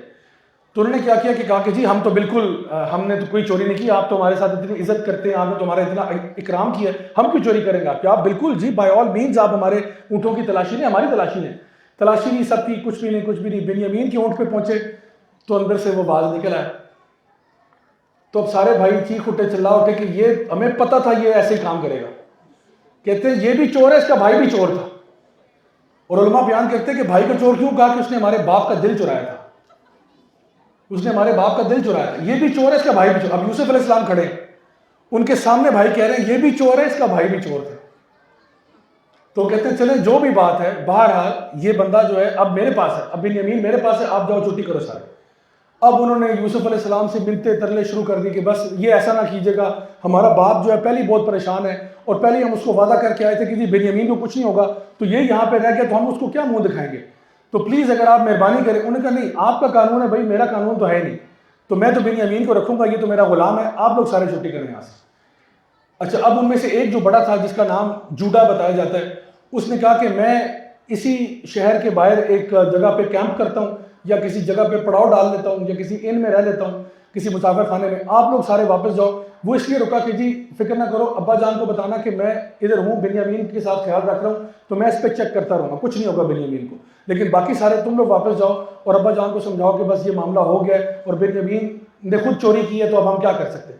تو انہوں نے کیا کیا کہ کہا کہ جی ہم تو بالکل, ہم نے تو کوئی چوری نہیں کی, آپ تو ہمارے ساتھ اتنی عزت کرتے ہیں, آپ نے تو ہمارا اتنا اکرام کیا ہے, ہم کیوں چوری کریں گے آپ؟ آپ بالکل جی بائی آل مینز آپ ہمارے اونٹوں کی تلاشی لیں, ہماری تلاشی لیں. تلاشی نہیں سب کی, کچھ بھی نہیں. بنیامین کے اونٹ پہ پہنچے تو اندر سے وہ باز نکل آیا. تو اب سارے بھائی چیخ اٹھے, چلا اٹھے کہ یہ ہمیں پتہ تھا یہ ایسے ہی کام کرے گا. کہتے ہیں یہ بھی چور ہے, اس کا بھائی بھی چور تھا. اور علماء بیان کرتے ہیں کہ بھائی کا چور کیوں کہا, کہ اس نے ہمارے باپ کا دل چرایا تھا, اس نے ہمارے باپ کا دل چرایا تھا. یہ بھی چور ہے, اس کا بھائی بھی چور. اب یوسف علیہ السلام کھڑے ہیں, ان کے سامنے بھائی کہہ رہے ہیں یہ بھی چور ہے, اس کا بھائی بھی چور تھا. تو کہتے ہیں چلیں جو بھی بات ہے, بہرحال یہ بندہ جو ہے اب میرے پاس ہے, اب بنیامین میرے پاس ہے, آپ جاؤ چھٹی کرو سارے. اب انہوں نے یوسف علیہ السلام سے منتیں ترلے شروع کر دی کہ بس یہ ایسا نہ کیجیے گا, ہمارا باپ جو ہے پہلے بہت پریشان ہے, اور پہلے ہم اس کو وعدہ کر کے آئے تھے کہ جی بنیامین کو کچھ نہیں ہوگا, تو یہ یہاں پہ رہ گیا تو ہم اس کو کیا منہ دکھائیں گے, تو پلیز اگر آپ مہربانی کریں. انہوں نے کہا نہیں, آپ کا قانون ہے بھائی, میرا قانون تو ہے نہیں, تو میں تو بنیامین کو رکھوں گا, یہ تو میرا غلام ہے, آپ لوگ سارے چھٹی کریں یہاں سے. اچھا اب ان میں سے ایک جو بڑا تھا جس کا نام جوڈا بتایا جاتا ہے, اس نے کہا کہ میں اسی شہر کے باہر ایک جگہ پہ کیمپ کرتا ہوں, یا کسی جگہ پہ پڑاؤ ڈال لیتا ہوں, یا کسی ان میں رہ لیتا ہوں, کسی مسافر خانے میں. آپ لوگ سارے واپس جاؤ. وہ اس لیے رکا کہ جی فکر نہ کرو, ابا جان کو بتانا کہ میں ادھر ہوں, بنیامین کے ساتھ خیال رکھ رہا ہوں, تو میں اس پہ چیک کرتا رہوں گا, کچھ نہیں ہوگا بنیامین کو. لیکن باقی سارے تم لوگ واپس جاؤ اور ابا جان کو سمجھاؤ کہ بس یہ معاملہ ہو گیا ہے اور بنیامین نے خود چوری کی ہے, تو اب ہم کیا کر سکتے ہیں.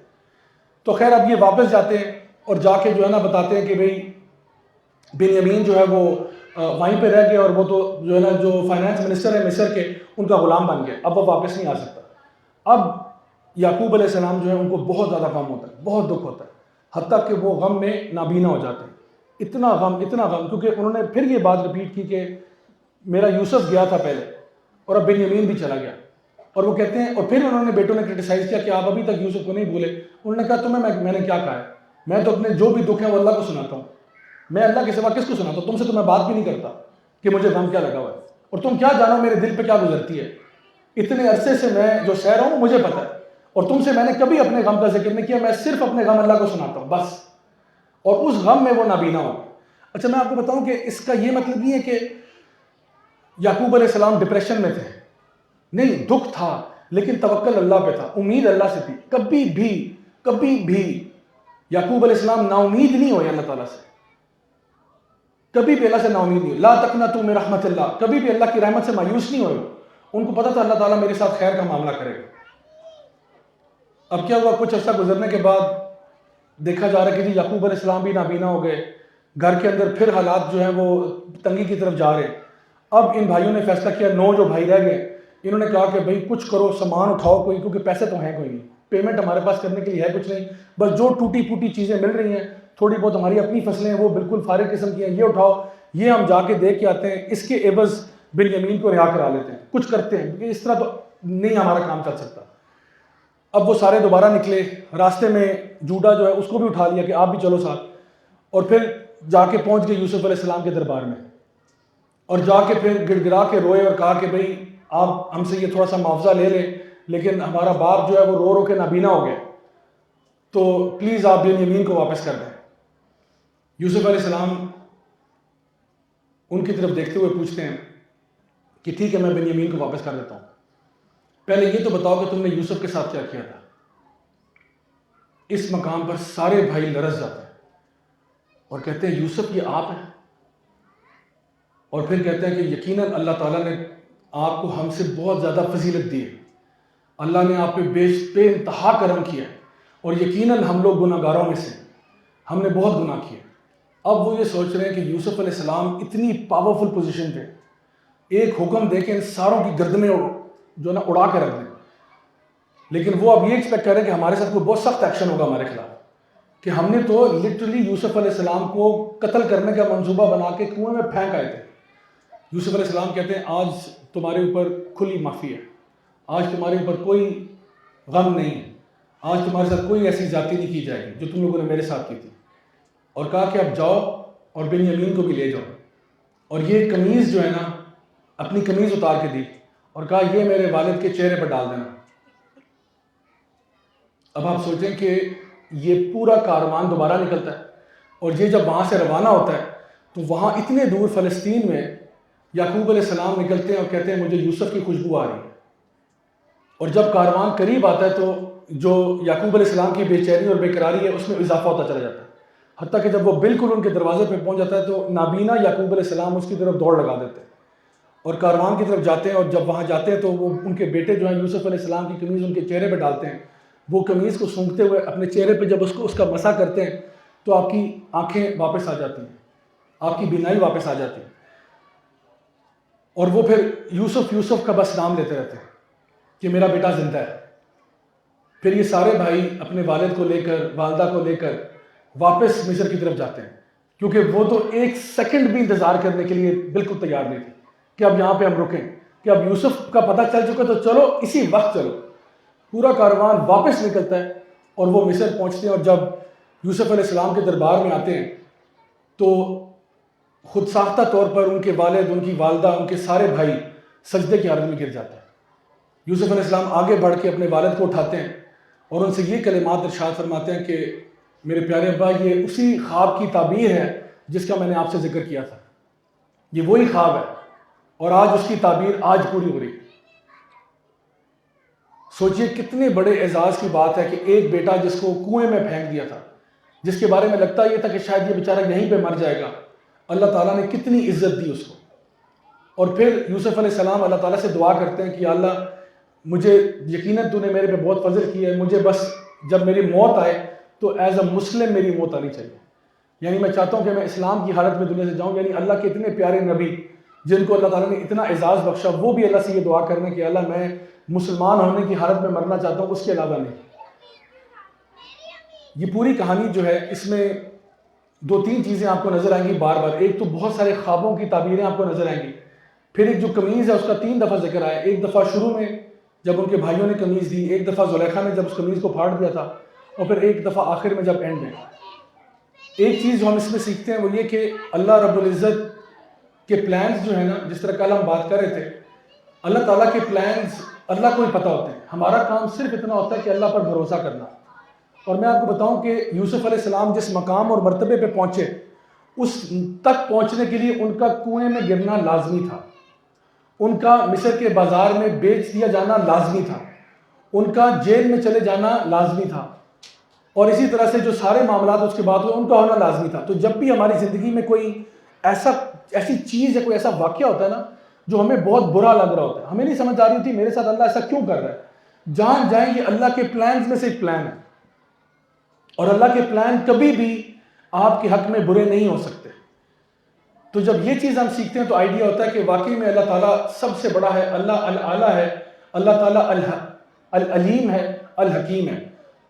تو خیر اب یہ واپس جاتے ہیں اور جا کے جو ہے نا بتاتے ہیں کہ بھئی بنیامین جو ہے وہ وہیں پہ رہ گیا, اور وہ تو جو ہے نا جو فائنانس منسٹر ہے مصر کے, ان کا غلام بن گیا, اب وہ واپس نہیں آ سکتا. اب یعقوب علیہ السلام جو ہے ان کو بہت زیادہ غم ہوتا ہے, بہت دکھ ہوتا ہے, حتیٰ کہ وہ غم میں نابینا ہو جاتے ہیں. اتنا غم, کیونکہ انہوں نے پھر یہ بات رپیٹ کی کہ میرا یوسف گیا تھا پہلے اور اب بنیامین بھی چلا گیا. اور وہ کہتے ہیں, اور پھر انہوں نے بیٹوں نے کرٹیسائز کیا کہ آپ ابھی تک یوسف کو نہیں بھولے. انہوں نے کہا تمہیں میں نے کیا کہا ہے, میں تو اپنے جو بھی دکھ ہیں وہ اللہ کو سناتا ہوں, میں اللہ کے سوا کس کو سناتا ہوں, تم سے تو میں بات بھی نہیں کرتا کہ مجھے غم کیا لگا ہوا ہے, اور تم کیا جانو میرے دل پہ کیا گزرتی ہے. اتنے عرصے سے میں جو سہ رہا ہوں مجھے پتہ ہے, اور تم سے میں نے کبھی اپنے غم کا ذکر نہیں کیا, میں صرف اپنے غم اللہ کو سناتا ہوں بس, اور اس غم میں وہ نابینا ہو. اچھا میں آپ کو بتاؤں کہ اس کا یہ مطلب نہیں ہے کہ یعقوب علیہ السلام ڈپریشن میں تھے, نہیں, دکھ تھا لیکن توکل اللہ پہ تھا, امید اللہ سے تھی. کبھی بھی یعقوب علیہ السلام نا امید نہیں ہوئے اللہ تعالیٰ سے, کبھی بھی اللہ سے نا امید نہیں ہوئے. لا تقنطوا من رحمت اللہ, کبھی بھی اللہ کی رحمت سے مایوس نہیں ہوئے. ان کو پتا تھا اللہ تعالیٰ میرے ساتھ خیر کا معاملہ کرے گا. اب کیا ہوا, کچھ عرصہ گزرنے کے بعد دیکھا جا رہا ہے کہ جی یعقوب علیہ السلام بھی نابینا ہو گئے, گھر کے اندر پھر حالات جو ہیں وہ تنگی کی طرف جا رہے ہیں. اب ان بھائیوں نے فیصلہ کیا, 9 جو بھائی رہ گئے, انہوں نے کہا کہ بھئی کچھ کرو, سامان اٹھاؤ کوئی, کیونکہ پیسے تو ہیں کوئی نہیں, پیمنٹ ہمارے پاس کرنے کے لیے ہے کچھ نہیں, بس جو ٹوٹی پھوٹی چیزیں مل رہی ہیں تھوڑی بہت ہماری اپنی فصلیں ہیں وہ بالکل فارغ قسم کی ہیں، یہ اٹھاؤ، یہ ہم جا کے دے کے آتے ہیں، اس کے عوض بنیامین کو رہا کرا لیتے ہیں، کچھ کرتے ہیں، کیونکہ اس طرح تو نہیں ہمارا کام چل سکتا۔ اب وہ سارے دوبارہ نکلے، راستے میں جوڈا جو ہے اس کو بھی اٹھا لیا کہ آپ بھی چلو ساتھ، اور پھر جا کے پہنچ گئے یوسف علیہ السلام کے دربار میں، اور جا کے پھر گڑ گڑا کے روئے اور کہا کہ بھئی آپ ہم سے یہ تھوڑا سا معاوضہ لے لیں، لیکن ہمارا باپ جو ہے وہ رو رو کے نابینا ہو گیا، تو پلیز آپ بنیامین کو واپس کر دیں۔ یوسف علیہ السلام ان کی طرف دیکھتے ہوئے پوچھتے ہیں کہ ٹھیک ہے میں بنیامین کو واپس کر دیتا ہوں، پہلے یہ تو بتاؤ کہ تم نے یوسف کے ساتھ کیا کیا تھا۔ اس مقام پر سارے بھائی لرز جاتے ہیں اور کہتے ہیں یوسف یہ آپ ہیں، اور پھر کہتے ہیں کہ یقیناً اللہ تعالیٰ نے آپ کو ہم سے بہت زیادہ فضیلت دی ہے، اللہ نے آپ پہ بے انتہا کرم کیا ہے، اور یقیناً ہم لوگ گناہ گاروں میں سے ہم نے بہت گناہ کیے۔ اب وہ یہ سوچ رہے ہیں کہ یوسف علیہ السلام اتنی پاورفل پوزیشن پہ ایک حکم دے کے ان ساروں کی گردنیں جو نا اڑا کے رکھ دیں، لیکن وہ اب یہ ایکسپیکٹ کر رہے ہیں کہ ہمارے ساتھ کوئی بہت سخت ایکشن ہوگا ہمارے خلاف، کہ ہم نے تو لٹرلی یوسف علیہ السلام کو قتل کرنے کا منصوبہ بنا کے کنویں میں پھینک آئے تھے۔ یوسف علیہ السلام کہتے ہیں آج تمہارے اوپر کھلی معافی ہے، آج تمہارے اوپر کوئی غم نہیں ہے، آج تمہارے ساتھ کوئی ایسی زیادتی نہیں کی جائے گی جو تم لوگوں نے میرے ساتھ کی تھی، اور کہا کہ اب جاؤ اور بنیامین کو بھی لے جاؤ، اور یہ قمیض جو ہے نا اپنی قمیض اتار کے دی اور کہا یہ میرے والد کے چہرے پر ڈال دینا۔ اب آپ سوچیں کہ یہ پورا کاروان دوبارہ نکلتا ہے، اور یہ جب وہاں سے روانہ ہوتا ہے تو وہاں اتنے دور فلسطین میں یعقوب علیہ السلام نکلتے ہیں اور کہتے ہیں مجھے یوسف کی خوشبو آ رہی ہے، اور جب کاروان قریب آتا ہے تو جو یعقوب علیہ السلام کی بے چینی اور بے قراری ہے اس میں اضافہ ہوتا چلا جاتا ہے، حتیٰ کہ جب وہ بالکل ان کے دروازے پہ پہنچ جاتا ہے تو نابینا یعقوب علیہ السلام اس کی طرف دوڑ لگا دیتے ہیں اور کاروان کی طرف جاتے ہیں، اور جب وہاں جاتے ہیں تو وہ ان کے بیٹے جو ہیں یوسف علیہ السلام کی قمیض ان کے چہرے پہ ڈالتے ہیں، وہ قمیض کو سونگھتے ہوئے اپنے چہرے پہ جب اس کا مسح کرتے ہیں تو آپ کی آنکھیں واپس آ جاتی ہیں، آپ کی بینائی واپس آ جاتی ہے، اور وہ پھر یوسف کا بس نام لیتے رہتے ہیں کہ میرا بیٹا زندہ ہے۔ پھر یہ سارے بھائی اپنے والد کو لے کر والدہ کو لے کر واپس مصر کی طرف جاتے ہیں، کیونکہ وہ تو ایک سیکنڈ بھی انتظار کرنے کے لیے بالکل تیار نہیں تھے کہ اب یہاں پہ ہم رکیں، کہ اب یوسف کا پتہ چل چکا تو چلو اسی وقت چلو۔ پورا کاروان واپس نکلتا ہے اور وہ مصر پہنچتے ہیں، اور جب یوسف علیہ السلام کے دربار میں آتے ہیں تو خود ساختہ طور پر ان کے والد، ان کی والدہ، ان کے سارے بھائی سجدے کی حالت میں گر جاتے ہیں۔ یوسف علیہ السلام آگے بڑھ کے اپنے والد کو اٹھاتے ہیں اور ان سے یہ کلمات ارشاد فرماتے ہیں کہ میرے پیارے ابا یہ اسی خواب کی تعبیر ہے جس کا میں نے آپ سے ذکر کیا تھا، یہ وہی خواب ہے اور آج اس کی تعبیر آج پوری ہو رہی ہے۔ سوچئے کتنے بڑے اعزاز کی بات ہے کہ ایک بیٹا جس کو کنویں میں پھینک دیا تھا، جس کے بارے میں لگتا یہ تھا کہ شاید یہ بیچارہ یہیں پہ مر جائے گا، اللہ تعالیٰ نے کتنی عزت دی اس کو۔ اور پھر یوسف علیہ السلام اللہ تعالیٰ سے دعا کرتے ہیں کہ یا اللہ مجھے یقیناً تو نے میرے پہ بہت فضل کیا ہے، مجھے بس جب میری موت آئے تو ایز اے مسلم میری موت آنی چاہیے، یعنی میں چاہتا ہوں کہ میں اسلام کی حالت میں دنیا سے جاؤں۔ یعنی اللہ کے اتنے پیارے نبی جن کو اللہ تعالیٰ نے اتنا اعزاز بخشا، وہ بھی اللہ سے یہ دعا کرنے کہ اللہ میں مسلمان ہونے کی حالت میں مرنا چاہتا ہوں، اس کے علاوہ نہیں۔ یہ پوری کہانی جو ہے اس میں دو تین چیزیں آپ کو نظر آئیں گی بار بار۔ ایک تو بہت سارے خوابوں کی تعبیریں آپ کو نظر آئیں گی، پھر ایک جو قمیض ہے اس کا 3 دفعہ ذکر آیا، ایک دفعہ شروع میں جب ان کے بھائیوں نے قمیض دی، ایک دفعہ زلیخا نے جب اس قمیض کو پھاڑ دیا تھا، اور پھر ایک دفعہ آخر میں جب اینڈ میں۔ ایک چیز جو ہم اس میں سیکھتے ہیں وہ یہ کہ اللہ رب العزت کے پلانز جو ہیں نا، جس طرح کل ہم بات کر رہے تھے، اللہ تعالیٰ کے پلانز اللہ کو ہی پتہ ہوتے ہیں، ہمارا کام صرف اتنا ہوتا ہے کہ اللہ پر بھروسہ کرنا۔ اور میں آپ کو بتاؤں کہ یوسف علیہ السلام جس مقام اور مرتبے پہ پہنچے، اس تک پہنچنے کے لیے ان کا کنویں میں گرنا لازمی تھا، ان کا مصر کے بازار میں بیچ دیا جانا لازمی تھا، ان کا جیل میں چلے جانا لازمی تھا، اور اسی طرح سے جو سارے معاملات اس کے بعد ہوئے ان کا ہونا لازمی تھا۔ تو جب بھی ہماری زندگی میں کوئی ایسی چیز یا کوئی ایسا واقعہ ہوتا ہے نا جو ہمیں بہت برا لگ رہا ہوتا ہے، ہمیں نہیں سمجھ آ رہی ہوتی میرے ساتھ اللہ ایسا کیوں کر رہا ہے، جان جائیں یہ اللہ کے پلانز میں سے ایک پلان ہے، اور اللہ کے پلان کبھی بھی آپ کے حق میں برے نہیں ہو سکتے۔ تو جب یہ چیز ہم سیکھتے ہیں تو آئیڈیا ہوتا ہے کہ واقعی میں اللہ تعالیٰ سب سے بڑا ہے، اللہ العلیٰ ہے، اللہ تعالیٰ العلیم ہے، الحکیم ہے۔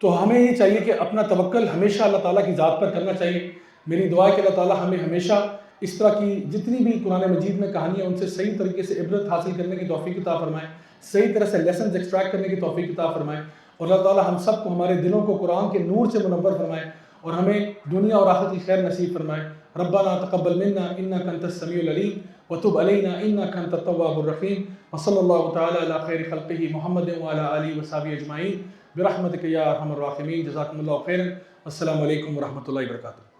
تو ہمیں یہ چاہیے کہ اپنا توکل ہمیشہ اللہ تعالیٰ کی ذات پر کرنا چاہیے. میری دعا ہے کہ اللہ تعالیٰ ہمیں ہمیشہ اس طرح کی جتنی بھی قرآن مجید میں کہانیاں ان سے صحیح طریقے سے عبرت حاصل کرنے کی توفیق عطا فرمائے, صحیح طرح سے لیسنز ایکسٹریکٹ کرنے کی توفیق عطا فرمائے, اور اللہ تعالیٰ ہم سب کو ہمارے دلوں کو قرآن کے نور سے منور فرمائے اور ہمیں دنیا اور آخرت کی خیر نصیب فرمائے. ربنا تقبل منا انك انت السميع العليم وتب علينا انك انت التواب الرحيم وصلى الله تعالى على خير خلقه محمد وعلى اله وصحبه اجمعين برحمتك يا ارحم الراحمين. جزاكم الله خيرا. السلام علیکم ورحمۃ اللہ وبرکاتہ.